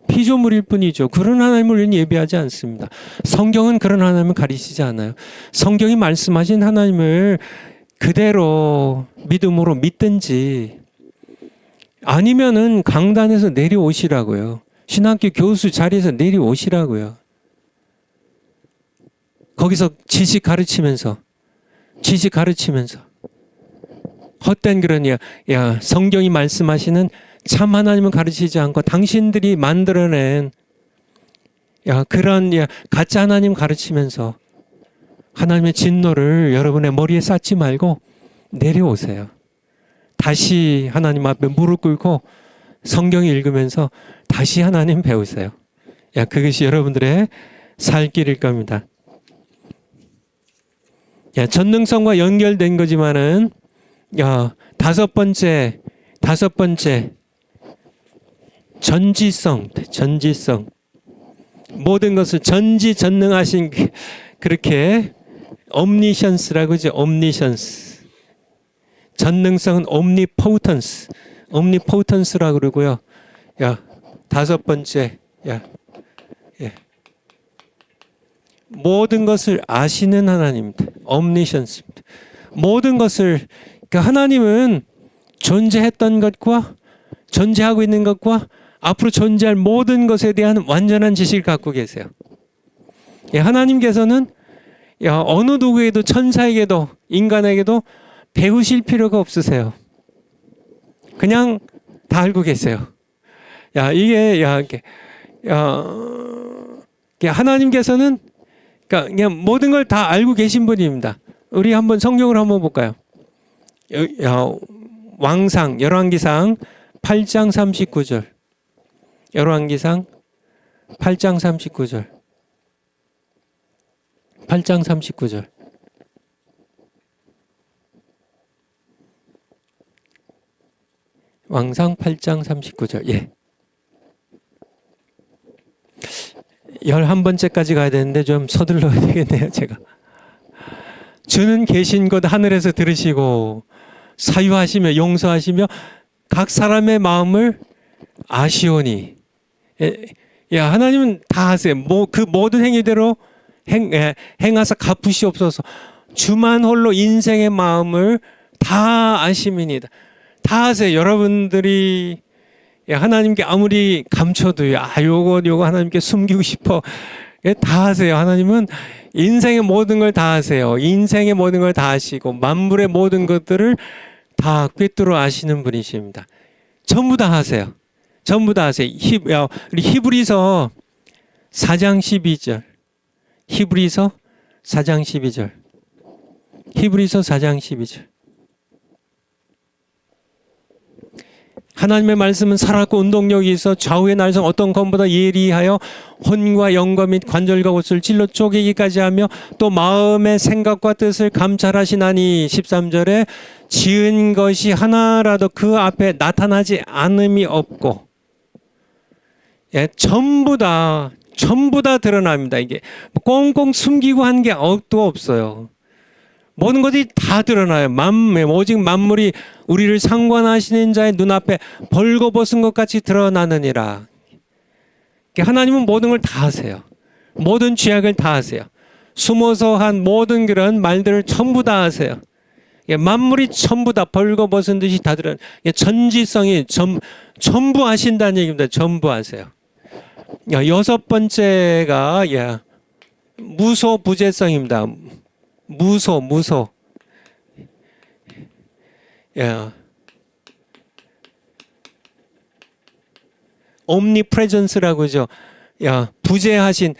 피조물일 뿐이죠. 그런 하나님을 우리는 예배하지 않습니다. 성경은 그런 하나님을 가리시지 않아요. 성경이 말씀하신 하나님을 그대로 믿음으로 믿든지 아니면은 강단에서 내려오시라고요. 신학교 교수 자리에서 내려오시라고요. 거기서 지식 가르치면서 헛된 그런 성경이 말씀하시는 참 하나님을 가르치지 않고 당신들이 만들어낸 그런 가짜 하나님 가르치면서 하나님의 진노를 여러분의 머리에 쌓지 말고 내려오세요. 다시 하나님 앞에 무릎 꿇고 성경 읽으면서 다시 하나님 배우세요. 그것이 여러분들의 살 길일 겁니다. 전능성과 연결된 거지만은 다섯 번째 전지성 모든 것을 전지전능하신 그렇게 omniscience라고 하죠. omniscience 전능성은 omnipotence라고 그러고요. 다섯 번째 모든 것을 아시는 하나님입니다. omniscience입니다. 모든 것을 하나님은 존재했던 것과 존재하고 있는 것과 앞으로 존재할 모든 것에 대한 완전한 지식을 갖고 계세요. 하나님께서는 어느 누구에도 천사에게도 인간에게도 배우실 필요가 없으세요. 그냥 다 알고 계세요. 하나님께서는 그냥 모든 걸 다 알고 계신 분입니다. 우리 한번 성경을 한번 볼까요? 왕상 열왕기상 8장 39절. 열왕기상 8장 39절. 8장 39절. 왕상 8장 39절. 예. 11번째까지 가야 되는데 좀 서둘러야 되겠네요, 제가. 주는 계신 곳 하늘에서 들으시고 사유하시며 용서하시며 각 사람의 마음을 아시오니. 하나님은 다 하세요. 그 모든 행위대로 행하사 갚으시옵소서. 주만 홀로 인생의 마음을 다 아심이니다. 다 하세요. 여러분들이 하나님께 아무리 감춰도요. 요거 하나님께 숨기고 싶어. 다 하세요. 하나님은 인생의 모든 걸 다 하세요. 인생의 모든 걸 다 아시고 만물의 모든 것들을 다 꿰뚫어 아시는 분이십니다. 전부 다 하세요. 전부 다 하세요. 우리 히브리서 4장 12절. 히브리서 4장 12절. 히브리서 4장 12절. 하나님의 말씀은 살았고 운동력이 있어 좌우의 날성 어떤 검보다 예리하여 혼과 영과 및 관절과 옷을 찔러 쪼개기까지 하며 또 마음의 생각과 뜻을 감찰하시나니 13절에 지은 것이 하나라도 그 앞에 나타나지 않음이 없고 전부 다 드러납니다. 이게 꽁꽁 숨기고 한 게 또 없어요. 모든 것이 다 드러나요. 오직 만물이 우리를 상관하시는 자의 눈앞에 벌거벗은 것 같이 드러나느니라. 하나님은 모든 걸 다 하세요. 모든 죄악을 다 하세요. 숨어서 한 모든 그런 말들을 전부 다 하세요. 만물이 전부 다 벌거벗은 듯이 다 드러나요. 전지성이 전부 하신다는 얘기입니다. 전부 하세요. 여섯 번째가 무소부재성입니다. 무소. omnipresence라고 그러죠. 부재하신,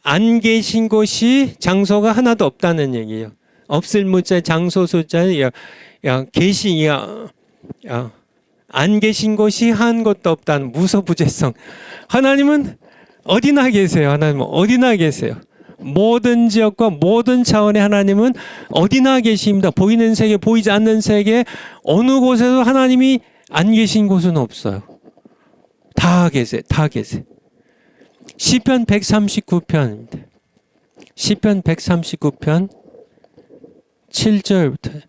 안 계신 곳이 장소가 하나도 없다는 얘기예요. 없을 무자 장소 숫자에 계시 안 계신 곳이 한 곳도 없다는 무소부재성. 하나님은 어디나 계세요. 하나님은 어디나 계세요. 모든 지역과 모든 차원의 하나님은 어디나 계십니다. 보이는 세계, 보이지 않는 세계, 어느 곳에도 하나님이 안 계신 곳은 없어요. 다 계세요. 다 계세요. 시편 139편입니다. 시편 139편 7절부터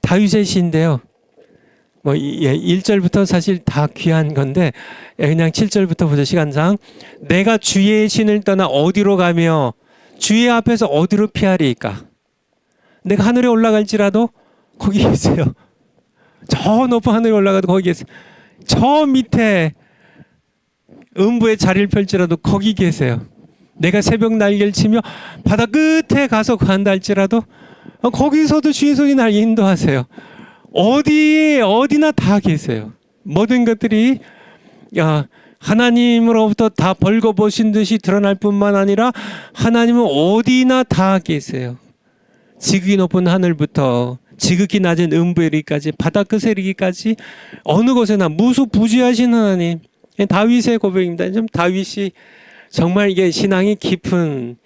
다윗의 시인데요. 1절부터 사실 다 귀한 건데 그냥 7절부터 보자. 시간상. 내가 주의 신을 떠나 어디로 가며 주의 앞에서 어디로 피하리까? 내가 하늘에 올라갈지라도 거기 계세요. 저 높은 하늘에 올라가도 거기 계세요. 저 밑에 음부의 자리를 펼지라도 거기 계세요. 내가 새벽 날개를 치며 바다 끝에 가서 간다 할지라도 거기서도 주의 손이 날 인도하세요. 어디나 다 계세요. 모든 것들이 하나님으로부터 다 벌거벗은 듯이 드러날 뿐만 아니라 하나님은 어디나 다 계세요. 지극히 높은 하늘부터 지극히 낮은 음부에 이르기까지 바다 끝에 이르기까지 어느 곳에나 무소부지하신 하나님. 다윗의 고백입니다. 좀 다윗이 정말 이게 신앙이 깊은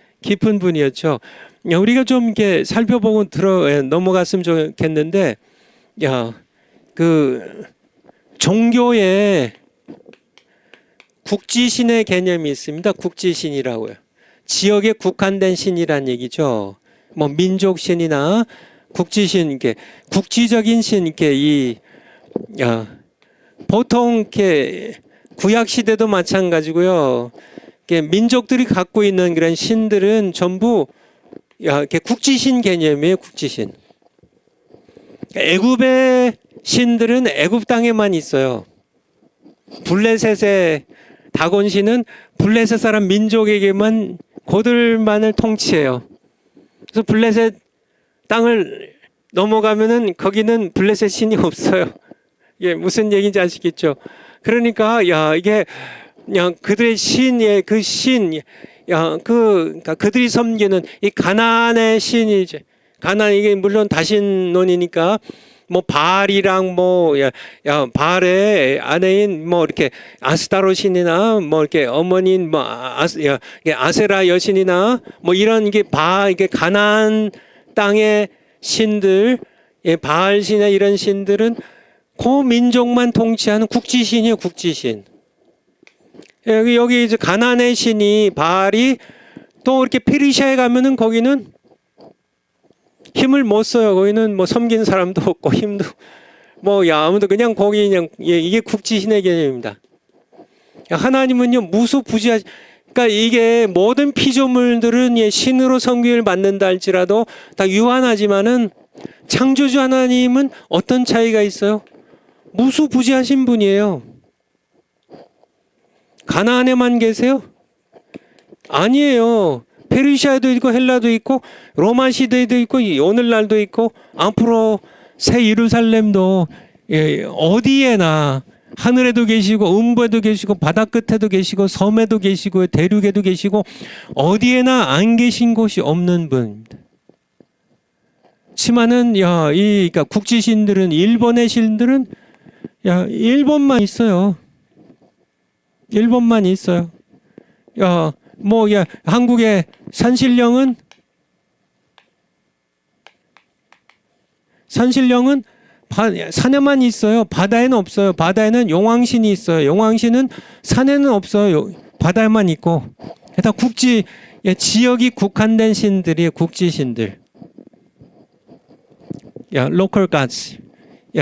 분이었죠. 우리가 좀 이렇게 살펴보고 넘어갔으면 좋겠는데, 그 종교에 국지신의 개념이 있습니다. 국지신이라고요. 지역에 국한된 신이란 얘기죠. 뭐 민족신이나 국지신, 이렇게 국지적인 신, 이렇게 보통 이렇게 구약 시대도 마찬가지고요. 민족들이 갖고 있는 그런 신들은 전부 이렇게 국지신 개념이에요. 국지신. 애굽의 신들은 애굽 땅에만 있어요. 블레셋의 다곤신은 블레셋 사람 민족에게만 그들만을 통치해요. 그래서 블레셋 땅을 넘어가면은 거기는 블레셋 신이 없어요. 이게 무슨 얘기인지 아시겠죠? 그러니까 이게 그냥 그들의 신의 그 신, 그러니까 그들이 섬기는 이 가나안의 신이죠. 가나안, 이게 물론 다신론이니까 뭐 바알이랑 바알의 아내인 이렇게 아스타로 신이나 이렇게 어머니인 아세라 여신이나 이런 이게 이게 가나안 땅의 신들, 바알 신의 이런 신들은 그 민족만 통치하는 국지신이에요. 국지신. 여기 이제 가나안의 신이 바알이 또 이렇게 페르시아에 가면은 거기는 힘을 못 써요. 거기는 섬긴 사람도 없고 힘도 아무도 그냥 거기 그냥 이게 국지신의 개념입니다. 하나님은요 무소부지하시. 그러니까 이게 모든 피조물들은 신으로 섬김을 받는다 할지라도 다 유한하지만은 창조주 하나님은 어떤 차이가 있어요? 무소부지하신 분이에요. 가나안에만 계세요? 아니에요. 페르시아에도 있고 헬라도 있고 로마 시대에도 있고 오늘날도 있고 앞으로 새 예루살렘도 어디에나 하늘에도 계시고 음부에도 계시고 바다 끝에도 계시고 섬에도 계시고 대륙에도 계시고 어디에나 안 계신 곳이 없는 분입니다. 치마는 그러니까 국지신들은 일본의 신들은 일본만 있어요. 일본만 있어요. 한국의 산신령은 산에만 있어요. 바다에는 없어요. 바다에는 용왕신이 있어요. 용왕신은 산에는 없어요. 바다에만 있고. 다 지역이 국한된 신들이에요. 국지신들. local gods.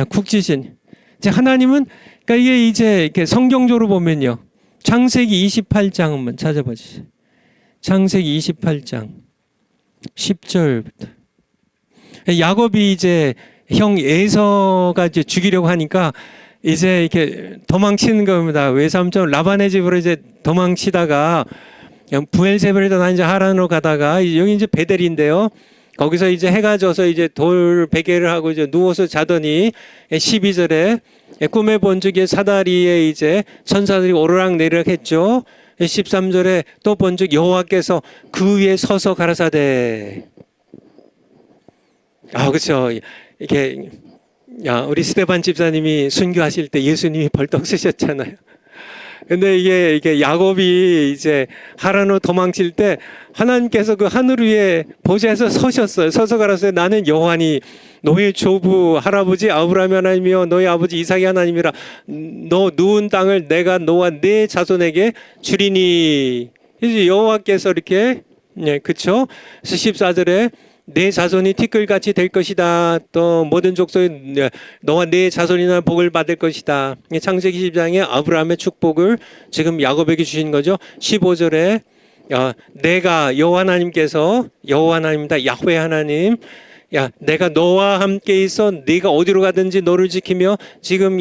국지신. 하나님은 그러니까 이게 이제 이렇게 성경적으로 보면요. 창세기 28장 한번 찾아봐 주세요. 창세기 28장 10절부터. 야곱이 이제 형 에서가 이제 죽이려고 하니까 이제 이렇게 도망치는 겁니다. 외삼촌 라반의 집으로 이제 도망치다가 부엘세벨에서 이제 하란으로 가다가 여기 이제 베델인데요. 거기서 이제 해가 져서 이제 돌 베개를 하고 이제 누워서 자더니 12절에 꿈에 본 적에 사다리에 이제 천사들이 오르락 내리락 했죠. 13절에 또 본 적 여호와께서 그 위에 서서 가라사대. 그렇죠. 이렇게 우리 스테반 집사님이 순교하실 때 예수님이 벌떡 쓰셨잖아요. 근데 이게 야곱이 이제 하란으로 도망칠 때 하나님께서 그 하늘 위에 보좌에서 서셨어요. 서서 가라사대 나는 여호와니 너의 조부 할아버지 아브라함 하나님이여 너의 아버지 이삭이 하나님이라 너 누운 땅을 내가 너와 네 자손에게 주리니. 이제 여호와께서 이렇게 그쵸? 그래서 14절에 내 자손이 티끌같이 될 것이다. 또 모든 족속이 너와 내 자손이나 복을 받을 것이다. 창세기 10장에 아브라함의 축복을 지금 야곱에게 주신 거죠. 15절에 내가 여호와 하나님께서 여호와 하나님이다. 야훼 하나님. 내가 너와 함께 있어 네가 어디로 가든지 너를 지키며 지금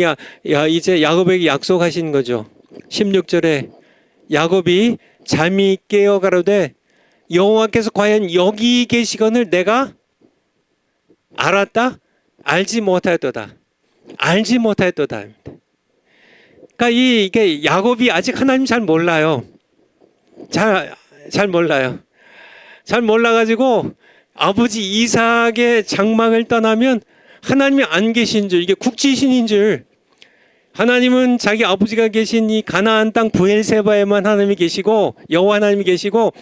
이제 야곱에게 약속하신 거죠. 16절에 야곱이 잠이 깨어 가로되 여호와께서 과연 여기 계시거늘 내가 알았다? 알지 못하였도다. 알지 못하였도다. 그러니까 이게 야곱이 아직 하나님 잘 몰라요. 잘 몰라요. 잘 몰라가지고 아버지 이삭의 장막을 떠나면 하나님이 안 계신 줄, 이게 국지신인 줄. 하나님은 자기 아버지가 계신 이 가나안 땅 브엘세바에만 하나님이 계시고 여호와 하나님이 계시고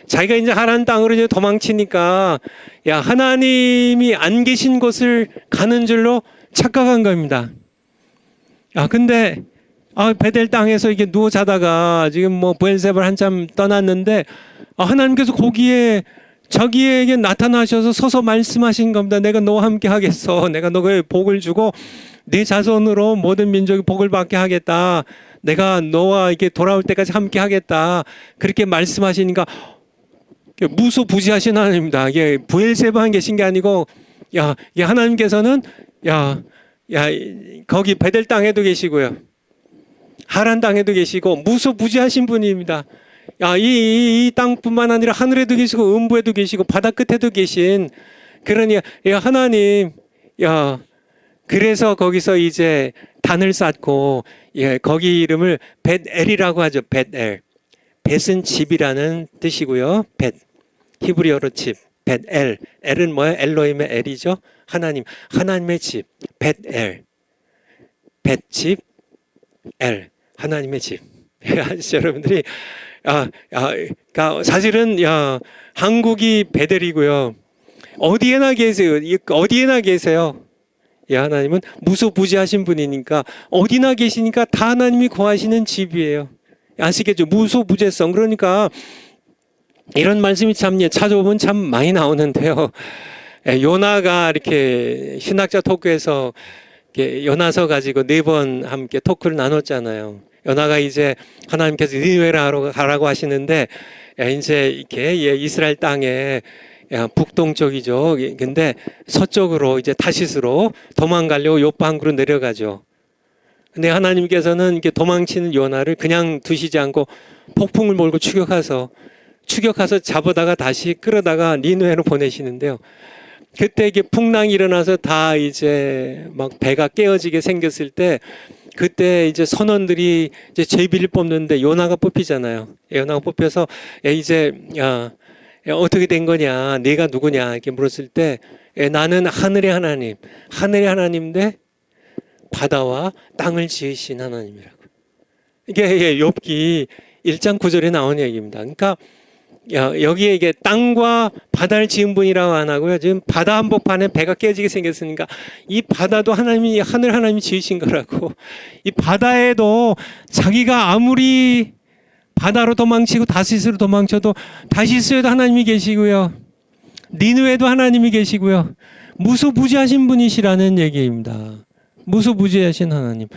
자기가 이제 하란 땅으로 이제 도망치니까 하나님이 안 계신 곳을 가는 줄로 착각한 겁니다. 근데 베델 땅에서 이게 누워 자다가 지금 뭐 브엘세바를 한참 떠났는데 하나님께서 거기에 자기에게 나타나셔서 서서 말씀하신 겁니다. 내가 너와 함께 하겠어. 내가 너에게 복을 주고 네 자손으로 모든 민족이 복을 받게 하겠다. 내가 너와 이렇게 돌아올 때까지 함께 하겠다. 그렇게 말씀하시니까 무소부지하신 하나님입니다. 이게 브엘세바만 계신 게 아니고 이게 하나님께서는 거기 베델 땅에도 계시고요. 하란 땅에도 계시고 무소부지하신 분입니다. 이 땅뿐만 아니라 하늘에도 계시고 음부에도 계시고 바다 끝에도 계신 그러니 하나님 그래서 거기서 이제 단을 쌓고 거기 이름을 벳엘이라고 하죠. 벳엘. 벳은 집이라는 뜻이고요. 벳 히브리어로 집. 벳엘. 엘은 뭐예요? 엘로힘의 엘이죠. 하나님의 집. 벳엘. 벳집 엘. 하나님의 집. 아시죠, 여러분들이? 그러니까 사실은 한국이 베델이고요. 어디에나 계세요. 어디에나 계세요. 하나님은 무소부지하신 분이니까 어디나 계시니까 다 하나님이 거하시는 집이에요. 아시겠죠? 무소부재성. 그러니까 이런 말씀이 참 찾아보면 참 많이 나오는데요. 요나가 이렇게 신학자 토크에서 요나서 가지고 4번 함께 토크를 나눴잖아요. 요나가 이제 하나님께서 니느웨로 가라고 하시는데 이제 이렇게 이스라엘 땅에 북동쪽이죠. 근데 서쪽으로 이제 타시스로 도망가려고 요파 항구로 내려가죠. 근데 하나님께서는 이렇게 도망치는 요나를 그냥 두시지 않고 폭풍을 몰고 추격해서 잡아다가 다시 끌어다가 니느웨로 보내시는데요. 그때 이게 풍랑이 일어나서 다 이제 막 배가 깨어지게 생겼을 때 그때 이제 선원들이 이제 제비를 뽑는데 요나가 뽑히잖아요. 요나가 뽑혀서 이제 어떻게 된 거냐, 네가 누구냐 이렇게 물었을 때 나는 하늘의 하나님인데 바다와 땅을 지으신 하나님이라고. 이게 욥기 1장 9절에 나온 얘기입니다. 그러니까 여기에 이게 땅과 바다를 지은 분이라고 안 하고요. 지금 바다 한복판에 배가 깨지게 생겼으니까 이 바다도 하나님이 지으신 거라고. 이 바다에도 자기가 아무리 바다로 도망치고 다시스로 도망쳐도 다시스에도 하나님이 계시고요. 니느웨도 하나님이 계시고요. 무소부지하신 분이시라는 얘기입니다. 무소부지하신 하나님.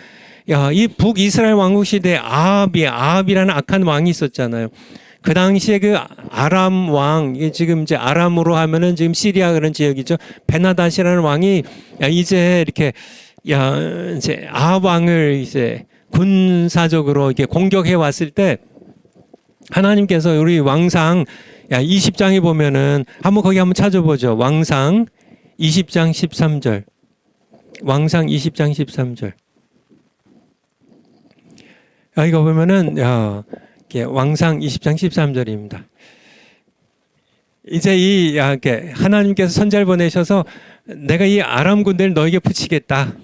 이 북이스라엘 왕국 시대에 아합이라는 악한 왕이 있었잖아요. 그 당시에 그 아람 왕, 이게 지금 이제 아람으로 하면은 지금 시리아 그런 지역이죠. 베나닷이라는 왕이 이제 이렇게 이제 아합 왕을 이제 군사적으로 이렇게 공격해 왔을 때 하나님께서 우리 왕상 20장에 보면은 거기 한번 찾아보죠. 왕상 20장 13절. 왕상 20장 13절. 이거 보면은 왕상 20장 13절입니다. 이제 이렇게 하나님께서 선지자를 보내셔서 내가 이 아람 군대를 너에게 붙이겠다.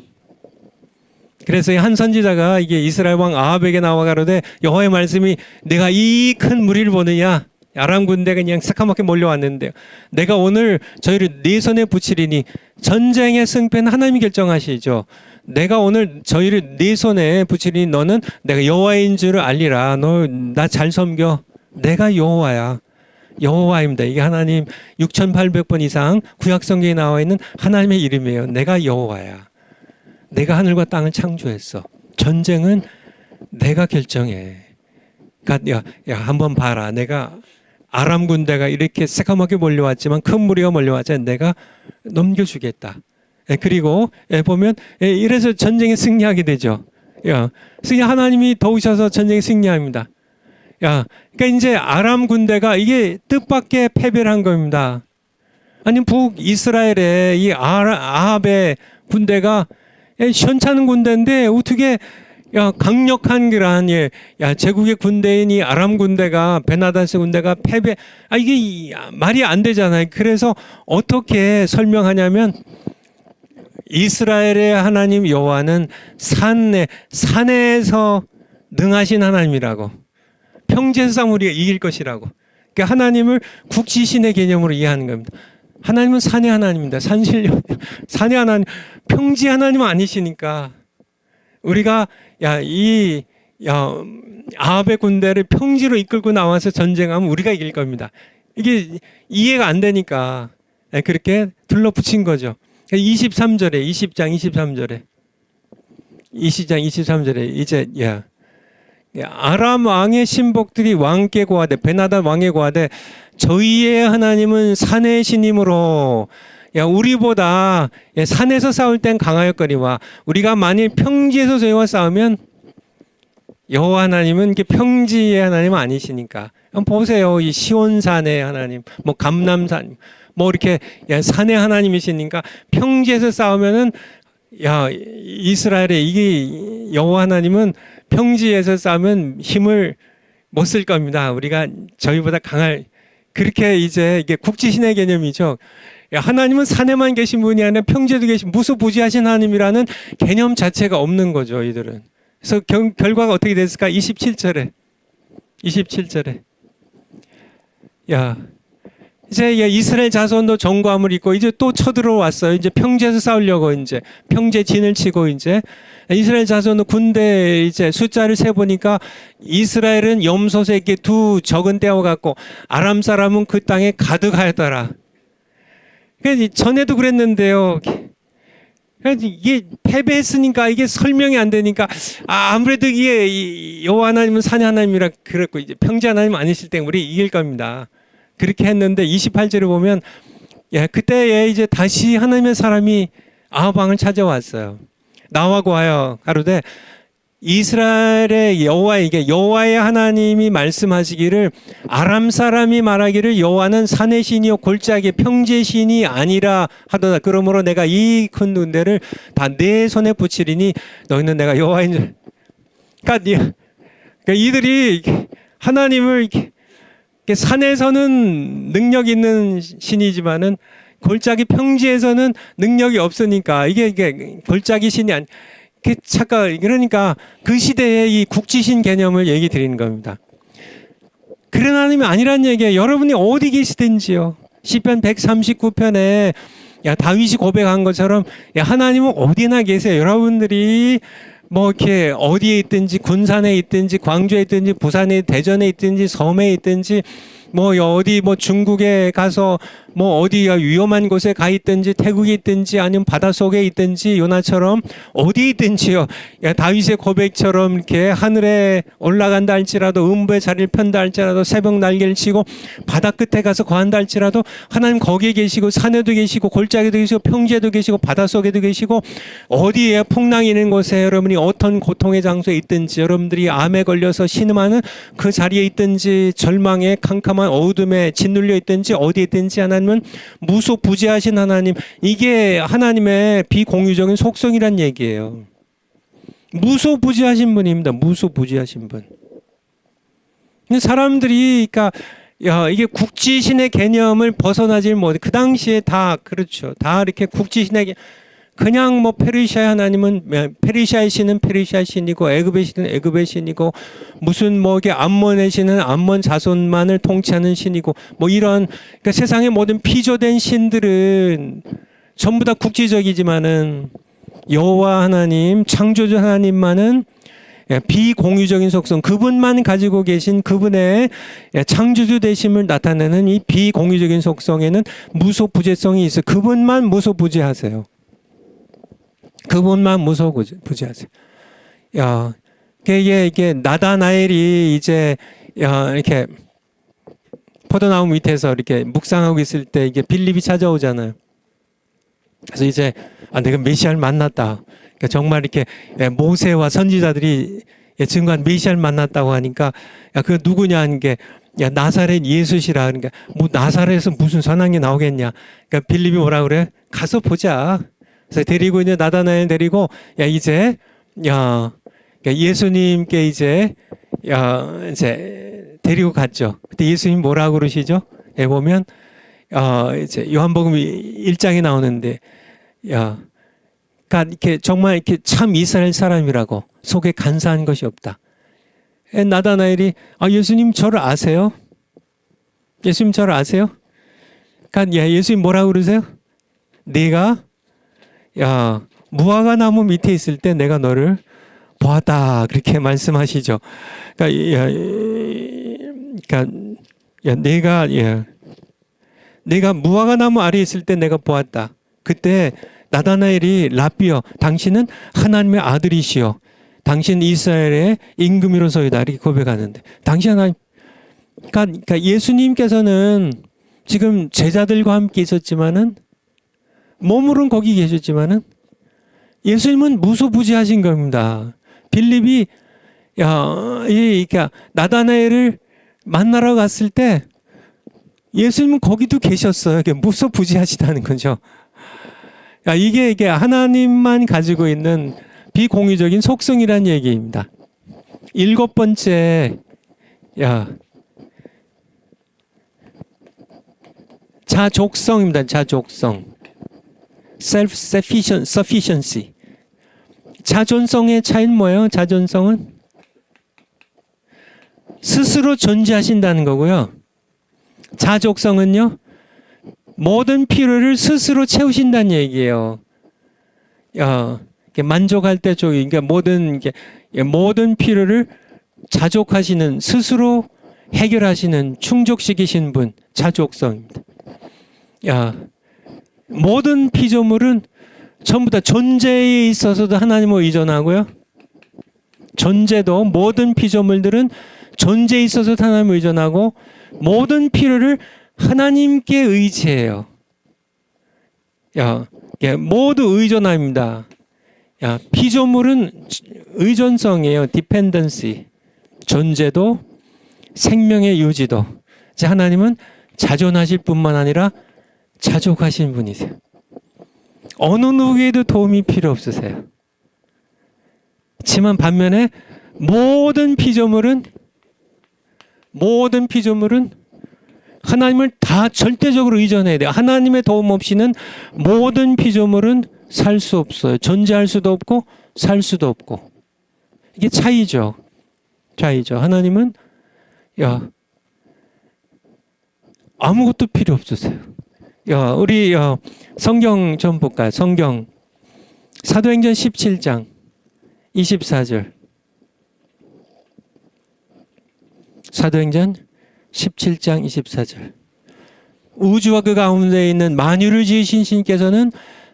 그래서 한 선지자가 이게 이스라엘 왕 아합에게 나와 가로되 여호와의 말씀이 내가 이 큰 무리를 보느냐 아람 군대가 그냥 새까맣게 몰려왔는데요. 내가 오늘 저희를 네 손에 붙이리니 전쟁의 승패는 하나님이 결정하시죠. 내가 오늘 저희를 네 손에 붙이리니 너는 내가 여호와인 줄을 알리라. 너 나 잘 섬겨. 내가 여호와야. 여호와입니다. 이게 하나님 6,800번 이상 구약 성경에 나와 있는 하나님의 이름이에요. 내가 여호와야. 내가 하늘과 땅을 창조했어. 전쟁은 내가 결정해. 그러니까 야 한번 봐라. 내가 아람 군대가 이렇게 새까맣게 몰려왔지만 큰 무리가 몰려왔지만 내가 넘겨주겠다. 그리고 보면 이래서 전쟁에 승리하게 되죠. 승리 하나님이 도우셔서 전쟁에 승리합니다. 그러니까 이제 아람 군대가 이게 뜻밖의 패배를 한 겁니다. 아니 북이스라엘의 이 아합의 군대가 시원찮은 군대인데 어떻게 강력한 그러한 제국의 군대인 이 아람 군대가 베나다스 군대가 패배 이게 말이 안 되잖아요. 그래서 어떻게 설명하냐면 이스라엘의 하나님 여호와는 산에서 능하신 하나님이라고 평지에서 싸우면 우리가 이길 것이라고. 그러니까 하나님을 국지신의 개념으로 이해하는 겁니다. 하나님은 산의 하나님입니다. 산신령 산의 하나님 평지 하나님은 아니시니까 우리가 아합의 군대를 평지로 이끌고 나와서 전쟁하면 우리가 이길 겁니다. 이게 이해가 안 되니까 그렇게 둘러붙인 거죠. 23절에 20장 23절에 20장 23절에 이제 아람 왕의 신복들이 왕께 고하되 베나단 왕에 고하되 저희의 하나님은 산의 신이므로 우리보다 산에서 싸울 땐 강하였거니와 우리가 만일 평지에서 저희와 싸우면 여호와 하나님은 평지의 하나님은 아니시니까 한번 보세요. 이 시온산의 하나님, 감남산, 이렇게 산의 하나님이시니까 평지에서 싸우면은 이스라엘의 이게 여호와 하나님은 평지에서 싸우면 힘을 못 쓸 겁니다. 우리가 저희보다 강할 그렇게 이제 이게 국지신의 개념이죠. 하나님은 산에만 계신 분이 아니라 평지에도 계신 무소부지하신 하나님이라는 개념 자체가 없는 거죠, 이들은. 그래서 결과가 어떻게 됐을까? 27절에 이제 이스라엘 자손도 정구함을 입고 이제 또 쳐들어왔어요. 이제 평지에서 싸우려고 이제 평지에 진을 치고 이제 이스라엘 자손은 군대 이제 숫자를 세 보니까 이스라엘은 염소새 이렇게 두 적은 떼어 갖고 아람 사람은 그 땅에 가득하였더라. 그러니까 전에도 그랬는데요. 이게 패배했으니까 이게 설명이 안 되니까 아무래도 이게 여호와 하나님은 산의 하나님이라 그랬고 이제 평지 하나님 아니실 때 우리 이길 겁니다. 그렇게 했는데 28절에 보면 그때에 이제 다시 하나님의 사람이 아합 왕을 찾아왔어요. 나와 고하여 가로되 이스라엘의 여호와에게 여호와의 하나님이 말씀하시기를 아람 사람이 말하기를 여호와는 산의 신이요 골짜기 평지의 신이 아니라 하더라. 그러므로 내가 이 큰 군대를 다 내 손에 붙이리니 너희는 내가 여호와인 줄. 그러니까 이들이 하나님을 산에서는 능력 있는 신이지만은 골짜기 평지에서는 능력이 없으니까 이게 골짜기 신이 아니. 그러니까 그 시대의 이 국지신 개념을 얘기 드리는 겁니다. 그런 하나님이 아니란 얘기예요. 여러분이 어디 계시든지요. 시편 139편에 다윗이 고백한 것처럼 하나님은 어디나 계세요. 여러분들이 이렇게 어디에 있든지 군산에 있든지 광주에 있든지 부산에 대전에 있든지 섬에 있든지 뭐 어디 뭐 중국에 가서 뭐 어디 위험한 곳에 가 있든지 태국에 있든지 아니면 바닷속에 있든지 요나처럼 어디 있든지요. 다윗의 고백처럼 이렇게 하늘에 올라간다 할지라도 음부의 자리를 편다 할지라도 새벽 날개를 치고 바다 끝에 가서 거한다 할지라도 하나님 거기에 계시고 산에도 계시고 골짜기도 계시고 평지에도 계시고 바닷속에도 계시고 어디에 풍랑이 있는 곳에 여러분이 어떤 고통의 장소에 있든지 여러분들이 암에 걸려서 신음하는 그 자리에 있든지 절망에 캄캄한 어둠에 짓눌려 있든지 어디에 있든지 하나님은 무소부지하신 하나님, 이게 하나님의 비공유적인 속성이란 얘기예요. 무소부지하신 분입니다. 무소부지하신 분. 근데 사람들이 그러니까 이게 국지신의 개념을 벗어나질 못해. 그 당시에 다 그렇죠. 다 이렇게 국지신의 그냥 뭐 페르시아의 하나님은 페르시아의 신은 페르시아의 신이고 애굽의 신은 애굽의 신이고 무슨 뭐 이게 암몬의 신은 암몬 자손만을 통치하는 신이고 뭐 이런 그러니까 세상의 모든 피조된 신들은 전부 다 국지적이지만은 여호와 하나님 창조주 하나님만은 비공유적인 속성, 그분만 가지고 계신 그분의 창조주 되심을 나타내는 이 비공유적인 속성에는 무소부재성이 있어. 그분만 무소부재하세요. 그분만 무소부지하세요. 이게 나다나엘이 이제 이렇게 포도나무 밑에서 이렇게 묵상하고 있을 때 이게 빌립이 찾아오잖아요. 그래서 이제 내가 메시아를 만났다. 그러니까 정말 이렇게 모세와 선지자들이 증거한 메시아를 만났다고 하니까 그 누구냐 하는 게 나사렛 예수시라. 그러니까 뭐 나사렛에서 무슨 선한 게 나오겠냐. 그러니까 빌립이 뭐라 그래? 가서 보자. 그래서 데리고 이제 나다나엘 데리고 이제 예수님께 이제 데리고 갔죠. 그때 예수님 뭐라고 그러시죠? 보면 이제 요한복음 1장에 나오는데 그러니까 이렇게 정말 이렇게 참 이스라엘 사람이라고 속에 간사한 것이 없다. 나다나엘이 예수님 저를 아세요? 예수님 저를 아세요? 그러니까 예수님 뭐라고 그러세요? 네가 무화과 나무 밑에 있을 때 내가 너를 보았다. 그렇게 말씀하시죠. 그러니까 내가 무화과 나무 아래에 있을 때 내가 보았다. 그때 나다나엘이 라비여, 당신은 하나님의 아들이시여, 당신 이스라엘의 임금이로서이다. 이렇게 고백하는데, 당신 하나님, 그러니까 예수님께서는 지금 제자들과 함께 있었지만은 몸으로는 거기 계셨지만은 예수님은 무소부지하신 겁니다. 빌립이 그러니까 나다나엘을 만나러 갔을 때 예수님은 거기도 계셨어요. 무소부지하시다는 거죠. 이게 하나님만 가지고 있는 비공유적인 속성이란 얘기입니다. 7번째, 자족성입니다. 자족성. self-sufficiency. 자존성의 차이는 뭐예요? 자존성은 스스로 존재하신다는 거고요. 자족성은요, 모든 필요를 스스로 채우신다는 얘기예요. 만족할 때 그러니까 모든 필요를 자족하시는, 스스로 해결하시는, 충족시키신 분, 자족성입니다. 모든 피조물은 전부 다 존재에 있어서도 하나님을 의존하고요. 존재도 모든 피조물들은 존재에 있어서도 하나님을 의존하고 모든 필요를 하나님께 의지해요. 모두 의존합니다. 피조물은 의존성이에요. 디펜던시. 존재도 생명의 유지도. 하나님은 자존하실 뿐만 아니라 자족하신 분이세요. 어느 누구에도 도움이 필요 없으세요. 하지만 반면에 모든 피조물은 하나님을 다 절대적으로 의존해야 돼요. 하나님의 도움 없이는 모든 피조물은 살 수 없어요. 존재할 수도 없고 살 수도 없고. 이게 차이죠. 하나님은 아무것도 필요 없으세요. 우리 성경 좀 볼까요? 성경 사도행전 17장 24절. 사도행전 17장 24절. 우주와 그 가운데 있는 만유를 지으신 신께서는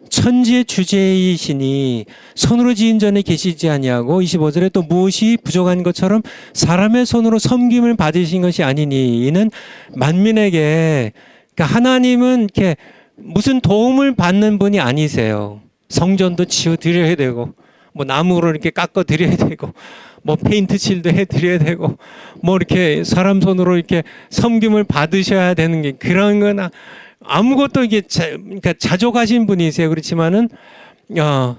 천지의 주제이시니 손으로 지은 전에 계시지 아니하고 25절에 또 무엇이 부족한 것처럼 사람의 손으로 섬김을 받으신 것이 아니니 이는 만민에게, 그러니까 하나님은 이렇게 무슨 도움을 받는 분이 아니세요. 성전도 지어 드려야 되고 뭐 나무로 이렇게 깎아 드려야 되고 뭐 페인트 칠도 해 드려야 되고 뭐 이렇게 사람 손으로 이렇게 섬김을 받으셔야 되는 게 그런 거나 아무것도 이게 그러니까 자족하신 분이세요. 그렇지만은 그러니까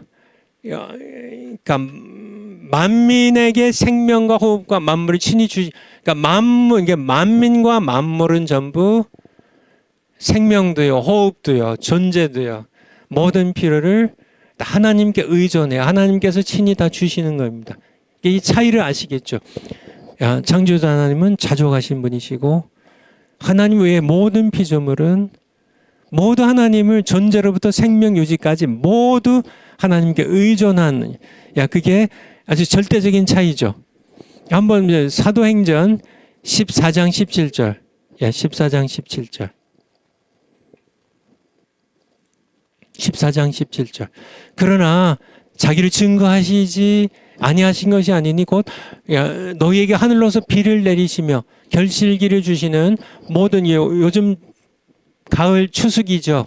만민에게 생명과 호흡과 만물을 친히 그러니까 이게 만민과 만물은 전부 생명도요, 호흡도요, 존재도요, 모든 필요를 하나님께 의존해요. 하나님께서 친히 다 주시는 겁니다. 이 차이를 아시겠죠? 창조자 하나님은 자족하신 분이시고 하나님 외의 모든 피조물은 모두 하나님을 존재로부터 생명 유지까지 모두 하나님께 의존하는, 그게 아주 절대적인 차이죠. 한번 사도행전 14장 17절, 14장 17절. 14장 17절. 그러나 자기를 증거하시지 아니하신 것이 아니니 곧 너희에게 하늘로서 비를 내리시며 결실기를 주시는 모든, 요즘 가을 추수기죠.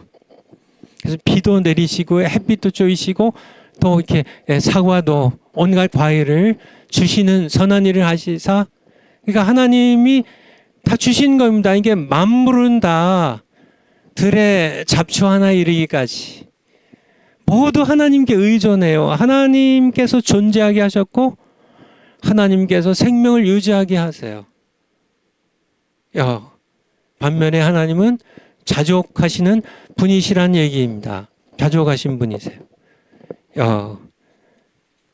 그래서 비도 내리시고 햇빛도 쪼이시고 또 이렇게 사과도 온갖 과일을 주시는 선한 일을 하시사, 그러니까 하나님이 다 주신 겁니다. 이게 만물은 다 들의 잡초 하나 이르기까지 모두 하나님께 의존해요. 하나님께서 존재하게 하셨고 하나님께서 생명을 유지하게 하세요. 반면에 하나님은 자족하시는 분이시란 얘기입니다. 자족하신 분이세요.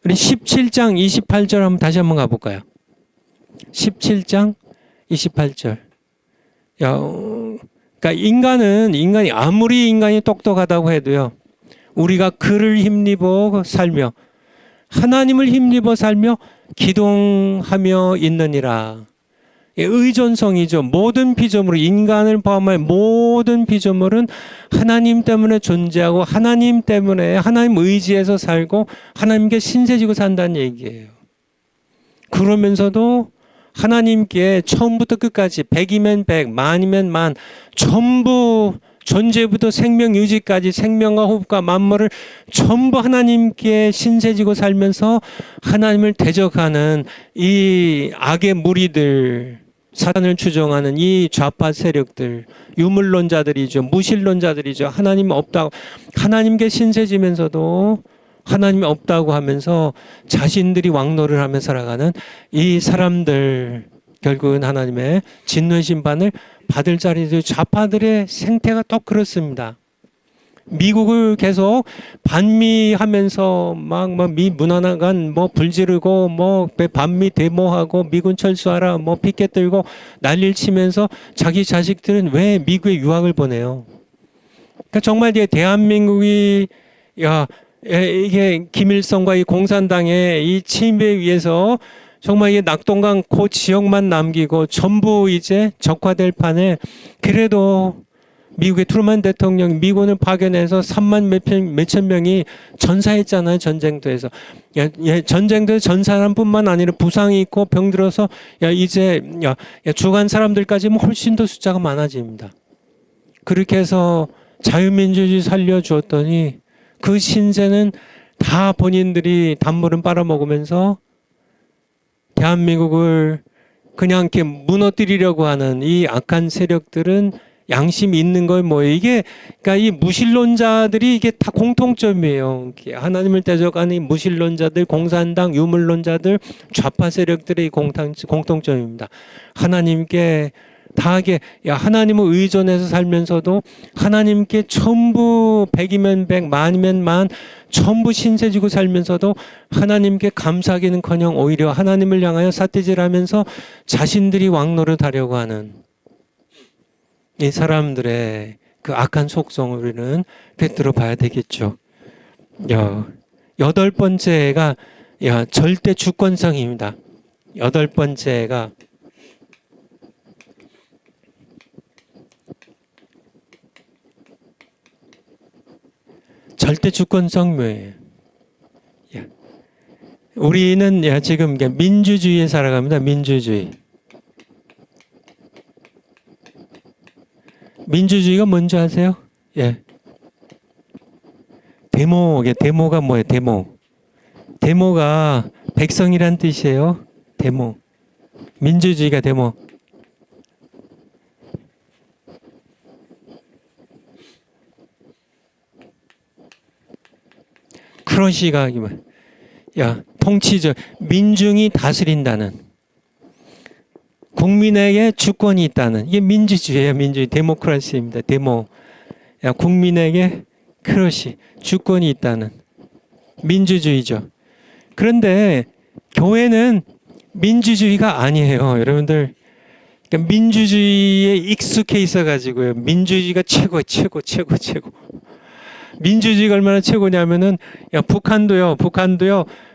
우리 17장 28절 다시 한번 가볼까요? 17장 28절. 그러니까 인간이 아무리 인간이 똑똑하다고 해도요, 우리가 그를 힘입어 살며 하나님을 힘입어 살며 기동하며 있느니라. 의존성이죠. 모든 피조물, 인간을 포함한 모든 피조물은 하나님 때문에 존재하고 하나님 때문에 하나님 의지에서 살고 하나님께 신세지고 산다는 얘기예요. 그러면서도 하나님께 처음부터 끝까지 100이면 100, 만이면 만, 전부 존재부터 생명 유지까지 생명과 호흡과 만물을 전부 하나님께 신세지고 살면서 하나님을 대적하는 이 악의 무리들, 사단을 추종하는 이 좌파 세력들, 유물론자들이죠. 무신론자들이죠. 하나님 없다고, 하나님께 신세지면서도 하나님이 없다고 하면서 자신들이 왕노를 하며 살아가는 이 사람들, 결국은 하나님의 진노의 심판을 받을 자리들, 좌파들의 생태가 또 그렇습니다. 미국을 계속 반미하면서 미 문화관 불지르고 반미 데모하고 미군 철수하라 피켓 들고 난리를 치면서 자기 자식들은 왜 미국에 유학을 보내요? 그러니까 정말 이제 대한민국이 이게 김일성과 이 공산당의 이 침입에 의해서 정말 이 낙동강 그 지역만 남기고 전부 이제 적화될 판에, 그래도 미국의 트루먼 대통령 미군을 파견해서 3만 몇천 명이 전사했잖아요. 전쟁터에서. 전쟁터에서 전사람뿐만 아니라 부상이 있고 병들어서 이제 죽은 사람들까지 훨씬 더 숫자가 많아집니다. 그렇게 해서 자유민주주의 살려주었더니 그 신세는 다 본인들이 단물은 빨아먹으면서 대한민국을 그냥 이렇게 무너뜨리려고 하는 이 악한 세력들은 양심 있는 걸 뭐예요? 이게, 그러니까 이 무신론자들이 이게 다 공통점이에요. 하나님을 대적하는 이 무신론자들, 공산당, 유물론자들, 좌파 세력들의 공통점입니다. 하나님께 다하게, 하나님을 의존해서 살면서도 하나님께 전부 100이면 100, 만이면 만, 전부 신세지고 살면서도 하나님께 감사하기는커녕 오히려 하나님을 향하여 삿대질하면서 자신들이 왕노릇하려고 하는 이 사람들의 그 악한 속성을 우리는 꿰뚫어 봐야 되겠죠. 여덟 번째가 절대 주권성입니다. 여덟 번째가 절대 주권성 묘예요. 예. 우리는 지금 민주주의에 살아갑니다. 민주주의. 민주주의가 뭔지 아세요? 예. 데모가 뭐예요? 데모가 백성이란 뜻이에요. 데모. 민주주의가 데모. 그런 시각이 뭐야? 통치적 민중이 다스린다는, 국민에게 주권이 있다는, 이게 민주주의예요. 민주주의, 데모크라시입니다. 데모. 국민에게 그것이 주권이 있다는 민주주의죠. 그런데 교회는 민주주의가 아니에요. 여러분들, 그러니까 민주주의에 익숙해 있어가지고요. 민주주의가 최고. 민주주의가 얼마나 최고냐면은, 북한도요,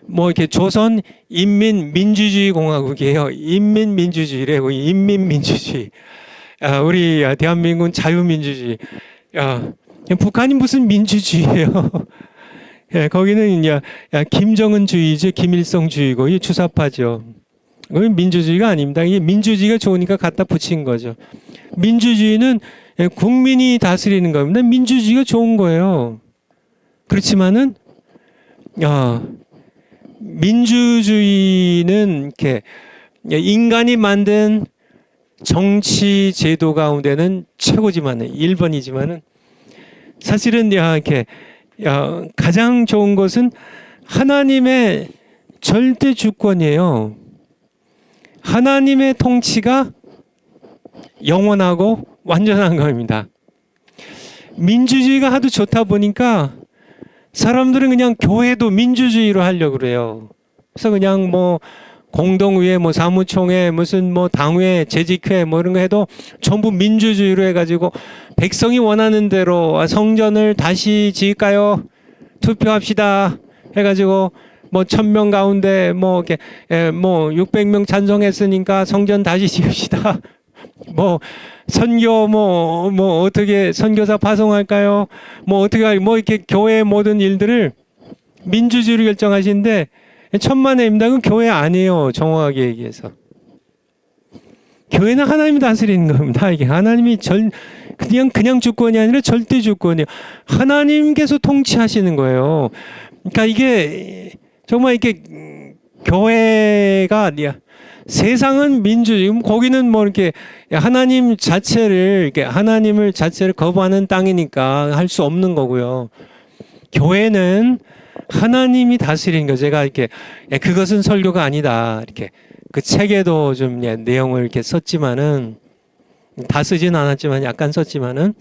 뭐 이렇게 조선 인민민주주의 공화국이에요. 인민민주주의래요. 인민민주주의. 우리 대한민국은 자유민주주의. 북한이 무슨 민주주의예요? 예, 거기는 김정은주의죠, 김일성주의고, 이 주사파죠. 그건 민주주의가 아닙니다. 이게 민주주의가 좋으니까 갖다 붙인 거죠. 민주주의는 국민이 다스리는 겁니다. 민주주의가 좋은 거예요. 그렇지만은 민주주의는 이렇게 인간이 만든 정치 제도 가운데는 최고지만은 1번이지만은 사실은 이렇게 가장 좋은 것은 하나님의 절대 주권이에요. 하나님의 통치가 영원하고 완전한 겁니다. 민주주의가 하도 좋다 보니까 사람들은 그냥 교회도 민주주의로 하려고 그래요. 그래서 그냥 뭐 공동의회, 뭐 사무총회, 무슨 뭐 당회, 재직회 뭐 이런 거 해도 전부 민주주의로 해가지고 백성이 원하는 대로 성전을 다시 지을까요? 투표합시다 해가지고 뭐 1000명 가운데 뭐 이렇게 뭐 600명 찬성했으니까 성전 다시 지읍시다. 뭐 선교 뭐 어떻게 선교사 파송할까요? 뭐 어떻게 뭐 이렇게 교회의 모든 일들을 민주주의로 결정하시는데 천만에입니다. 그건 교회 아니에요. 정확하게 얘기해서. 교회는 하나님이 다스리는 겁니다. 이게 하나님이 그냥 주권이 아니라 절대 주권이에요. 하나님께서 통치하시는 거예요. 그러니까 이게 정말 이렇게 교회가 아니야. 세상은 민주주의, 거기는 뭐 이렇게 하나님을 자체를 거부하는 땅이니까 할 수 없는 거고요. 교회는 하나님이 다스리는 거. 제가 이렇게 그것은 설교가 아니다. 이렇게 그 책에도 좀 내용을 이렇게 썼지만은 다 쓰진 않았지만 약간 썼지만은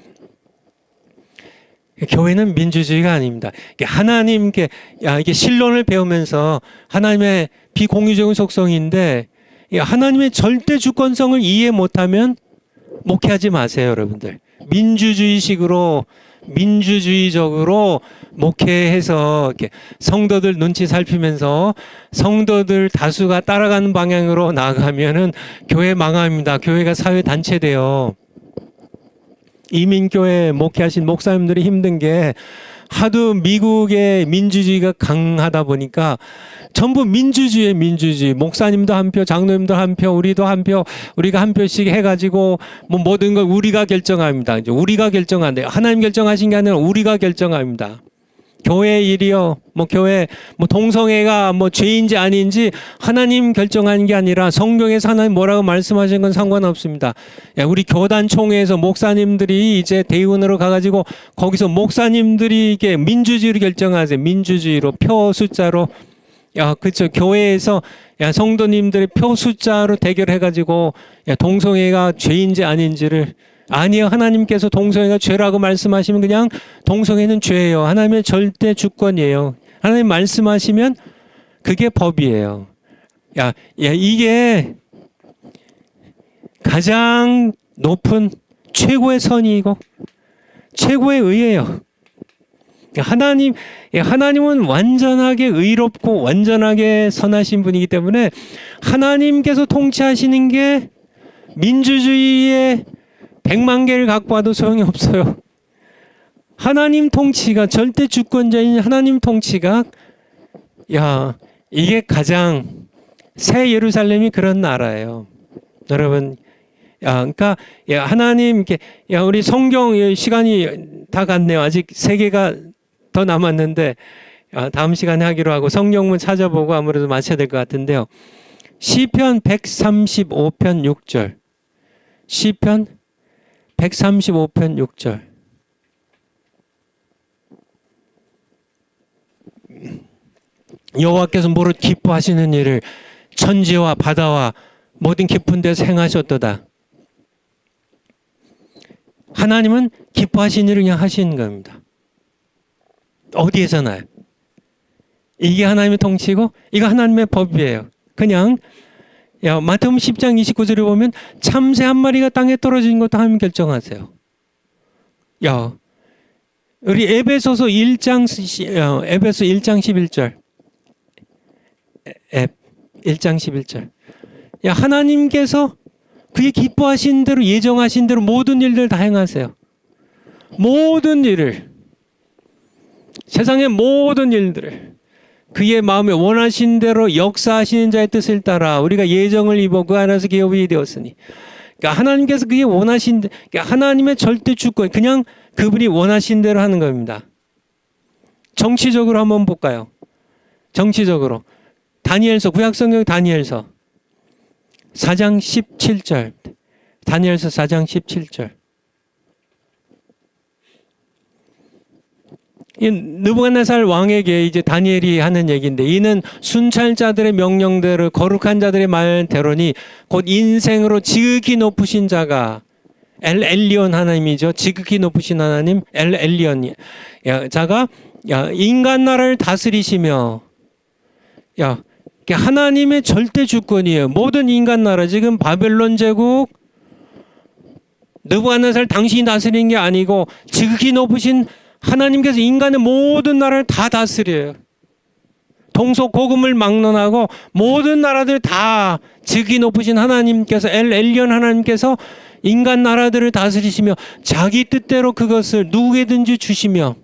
교회는 민주주의가 아닙니다. 하나님께 이게 신론을 배우면서 하나님의 비공유적인 속성인데 하나님의 절대 주권성을 이해 못하면 목회하지 마세요, 여러분들. 민주주의적으로 목회해서 이렇게 성도들 눈치 살피면서 성도들 다수가 따라가는 방향으로 나아가면은 교회 망합니다. 교회가 사회 단체돼요. 이민교회 목회하신 목사님들이 힘든 게 하도 미국의 민주주의가 강하다 보니까 전부 민주주의. 목사님도 한 표, 장로님도 한 표, 우리도 한 표, 우리가 한 표씩 해가지고 뭐 모든 걸 우리가 결정합니다. 이제 우리가 결정한대요. 하나님 결정하신 게 아니라 우리가 결정합니다. 교회 일이요, 뭐 교회, 뭐 동성애가 뭐 죄인지 아닌지 하나님 결정하는 게 아니라 성경에서 하나님 뭐라고 말씀하신 건 상관없습니다. 우리 교단 총회에서 목사님들이 이제 대의원으로 가가지고 거기서 목사님들이 이게 민주주의로 결정하세요. 민주주의로 표 숫자로. 그렇죠. 교회에서 성도님들의 표 숫자로 대결해가지고 동성애가 죄인지 아닌지를. 아니요. 하나님께서 동성애가 죄라고 말씀하시면 그냥 동성애는 죄예요. 하나님의 절대 주권이에요. 하나님 말씀하시면 그게 법이에요. 이게 가장 높은 최고의 선이고 최고의 의예요. 하나님은 완전하게 의롭고 완전하게 선하신 분이기 때문에 하나님께서 통치하시는 게 민주주의의 100만 개를 갖고 와도 소용이 없어요. 하나님 통치가, 절대 주권자인 하나님 통치가, 야, 이게 가장, 새 예루살렘이 그런 나라예요. 여러분, 야, 그러니까, 야, 하나님, 이렇게, 야, 우리 성경 시간이 다 갔네요. 아직 세 개가 더 남았는데, 다음 시간에 하기로 하고 성경문 찾아보고 아무래도 마쳐야 될 것 같은데요. 시편 135편 6절. 시편 135편 6절. 여호와께서 무릇 기뻐하시는 일을 천지와 바다와 모든 깊은 데서 행하셨도다. 하나님은 기뻐하신 일을 그냥 하시는 겁니다. 어디에서나요? 이게 하나님의 통치고 이거 하나님의 법이에요. 그냥 마태복음 10장 29절에 보면 참새 한 마리가 땅에 떨어진 것도 하나님 결정하세요. 우리 에베소서 1장 11절. 1장 11절. 하나님께서 그의 기뻐하신 대로, 예정하신 대로 모든 일들 다 행하세요. 모든 일을, 세상의 모든 일들을 그의 마음에 원하신 대로 역사하시는 자의 뜻을 따라 우리가 예정을 입어 그 안에서 기업이 되었으니. 그러니까 하나님께서 그의 원하신, 그러니까 하나님의 절대 주권, 그냥 그분이 원하신 대로 하는 겁니다. 정치적으로 한번 볼까요? 정치적으로. 다니엘서, 구약성경 다니엘서 4장 17절. 다니엘서 4장 17절. 이 느부갓네살 왕에게 이제 다니엘이 하는 얘기인데, 이는 순찰자들의 명령대로 거룩한 자들의 말대로니 곧 인생으로 지극히 높으신 자가, 엘 엘리온 하나님이죠. 지극히 높으신 하나님 엘 엘리온 자가 인간 나라를 다스리시며, 하나님의 절대 주권이에요. 모든 인간 나라, 지금 바벨론 제국 느부갓네살 당신이 다스리는 게 아니고 지극히 높으신 하나님께서 인간의 모든 나라를 다 다스려요. 동서고금을 막론하고 모든 나라들 다 지극히 높으신 하나님께서, 엘 엘리온 하나님께서 인간 나라들을 다스리시며 자기 뜻대로 그것을 누구에든지 주시며,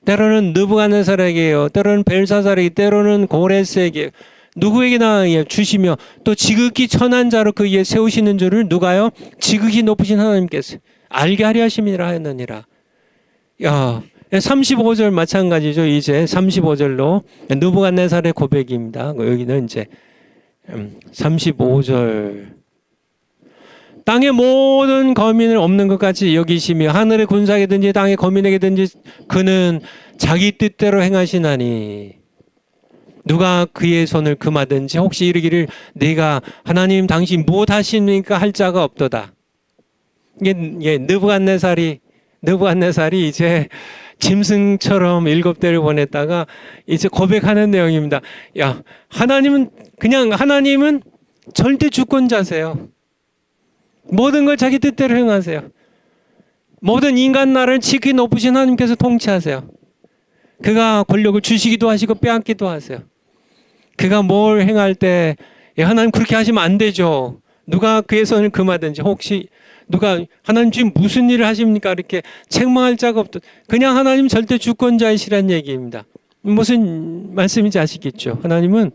때로는 느부갓네살에게요, 때로는 벨사살에게, 때로는 고레스에게, 누구에게나 주시며 또 지극히 천한 자로 그 위에 세우시는 줄을 누가요? 지극히 높으신 하나님께서 알게 하려 하심이라 하였느니라. 35절 마찬가지죠. 이제 35절로 느부갓네살의 고백입니다. 여기는 이제 35절. 땅의 모든 거민을 없는 것 같이 여기시며 하늘의 군사에게든지 땅의 거민에게든지 그는 자기 뜻대로 행하시나니 누가 그의 손을 금하든지 혹시 이르기를 네가 하나님 당신 무엇하십니까 할 자가 없도다. 이게 느부갓네살이 이제 짐승처럼 7대를 보냈다가 이제 고백하는 내용입니다. 하나님은 절대 주권자세요. 모든 걸 자기 뜻대로 행하세요. 모든 인간 나라를 지극히 높으신 하나님께서 통치하세요. 그가 권력을 주시기도 하시고 빼앗기도 하세요. 그가 뭘 행할 때 하나님 그렇게 하시면 안 되죠. 누가 그의 손을 금하든지 혹시 누가 하나님 지금 무슨 일을 하십니까? 이렇게 책망할 자가 없다. 그냥 하나님 절대 주권자이시란 얘기입니다. 무슨 말씀인지 아시겠죠? 하나님은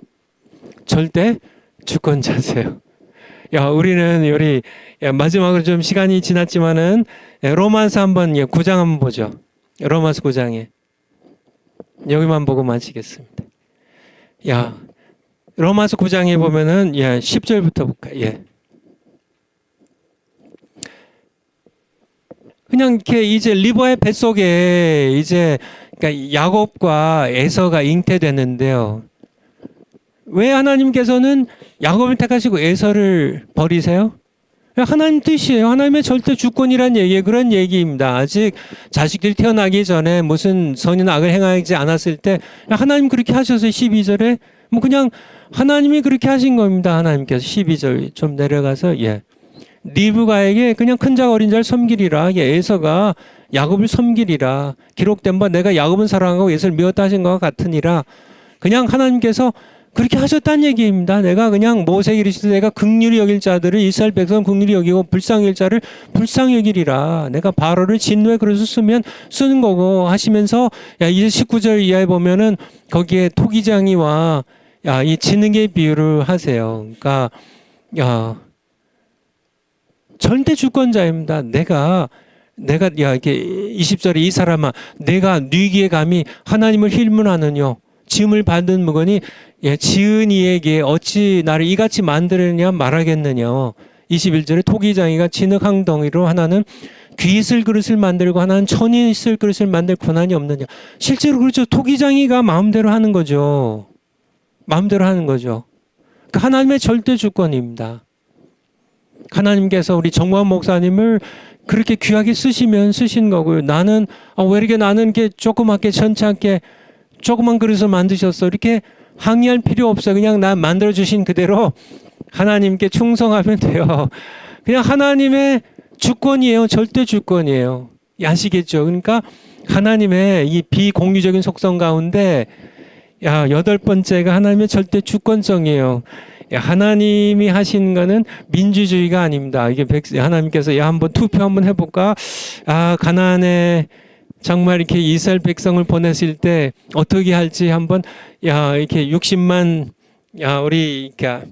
절대 주권자세요. 우리는 마지막으로 좀 시간이 지났지만은 로마서 한번 9장 한번 보죠. 로마서 9장에 여기만 보고 마치겠습니다. 로마서 9장에 보면은 10절부터 볼까요? 그냥 이렇게 이제 리브의 뱃속에 이제 그러니까 야곱과 에서가 잉태되는데요. 왜 하나님께서는 야곱을 택하시고 에서를 버리세요? 하나님 뜻이에요. 하나님의 절대 주권이란 얘기예요. 그런 얘기입니다. 아직 자식들이 태어나기 전에 무슨 선이나 악을 행하지 않았을 때 하나님 그렇게 하셔서 12절에 그냥 하나님이 그렇게 하신 겁니다. 하나님께서 12절 좀 내려가서 리브가에게 그냥 큰 자가 어린 자를 섬기리라. 에서가 야곱을 섬기리라. 기록된 바 내가 야곱은 사랑하고 에서를 미웠다 하신 것과 같으니라. 그냥 하나님께서 그렇게 하셨다는 얘기입니다. 내가 그냥 모세에게 이르시되 내가 긍휼히 여길 자들을 이스라엘 백성 긍휼히 여기고 불쌍히 여길 자를 불쌍히 여기리라. 내가 바로를 진노의 그릇을 쓰는 거고 하시면서 야, 이제 19절 이하에 보면은 거기에 토기장이와 야, 이 지능의 비유를 하세요. 그러니까 야, 절대 주권자입니다. 내가 야 이렇게 20절에 이 사람아 내가 뉘기에 감히 하나님을 힐문하느뇨 지음을 받은 무거니 예, 지은 이에게 어찌 나를 이같이 만들었냐 말하겠느냐. 21절에 토기장이가 진흙항덩이로 하나는 귀 있을 그릇을 만들고 하나는 천이 있을 그릇을 만들 권한이 없느냐. 실제로 그렇죠. 토기장이가 마음대로 하는 거죠. 마음대로 하는 거죠. 그 하나님의 절대 주권입니다. 하나님께서 우리 정광 목사님을 그렇게 귀하게 쓰시면 쓰신 거고요. 나는 왜 이렇게 나는 게 조그맣게 천찮게 조그만 그릇을 만드셨어. 이렇게 항의할 필요 없어. 그냥 나 만들어 주신 그대로 하나님께 충성하면 돼요. 그냥 하나님의 주권이에요. 절대 주권이에요. 아시겠죠? 그러니까 하나님의 이 비공유적인 속성 가운데 야, 8번째가 하나님의 절대 주권성이에요. 야, 하나님이 하신 거는 민주주의가 아닙니다. 이게 하나님께서 야, 한번 투표 한번 해볼까? 아, 가나안에 정말 이렇게 이스라엘 백성을 보냈을 때 어떻게 할지 한번 야, 이렇게 60만 야, 우리 그러니까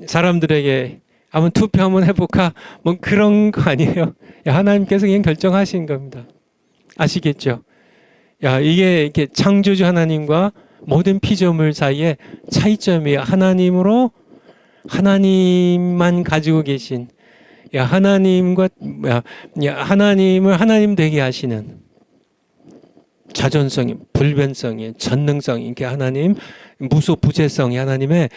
사람들에게 한번 투표 한번 해볼까? 뭐 그런 거 아니에요. 야, 하나님께서 그냥 결정하신 겁니다. 아시겠죠? 야, 이게 이렇게 창조주 하나님과 모든 피조물 사이의 차이점이에요. 하나님만 가지고 계신 야, 하나님과 하나님을 하나님 되게 하시는 자존성이, 불변성이, 전능성이, 이게 하나님 무소부재성이 하나님의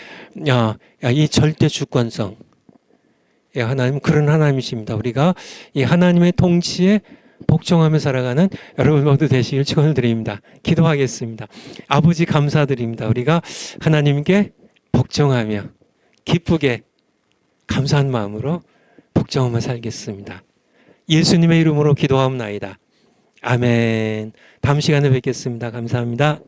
이 절대 주권성. 하나님 그런 하나님이십니다. 우리가 이 하나님의 통치에 복종하며 살아가는 여러분 모두 되시길 축원을 드립니다. 기도하겠습니다. 아버지 감사드립니다. 우리가 하나님께 복종하며 기쁘게 감사한 마음으로 복종하며 살겠습니다. 예수님의 이름으로 기도하옵나이다. 아멘. 다음 시간에 뵙겠습니다. 감사합니다.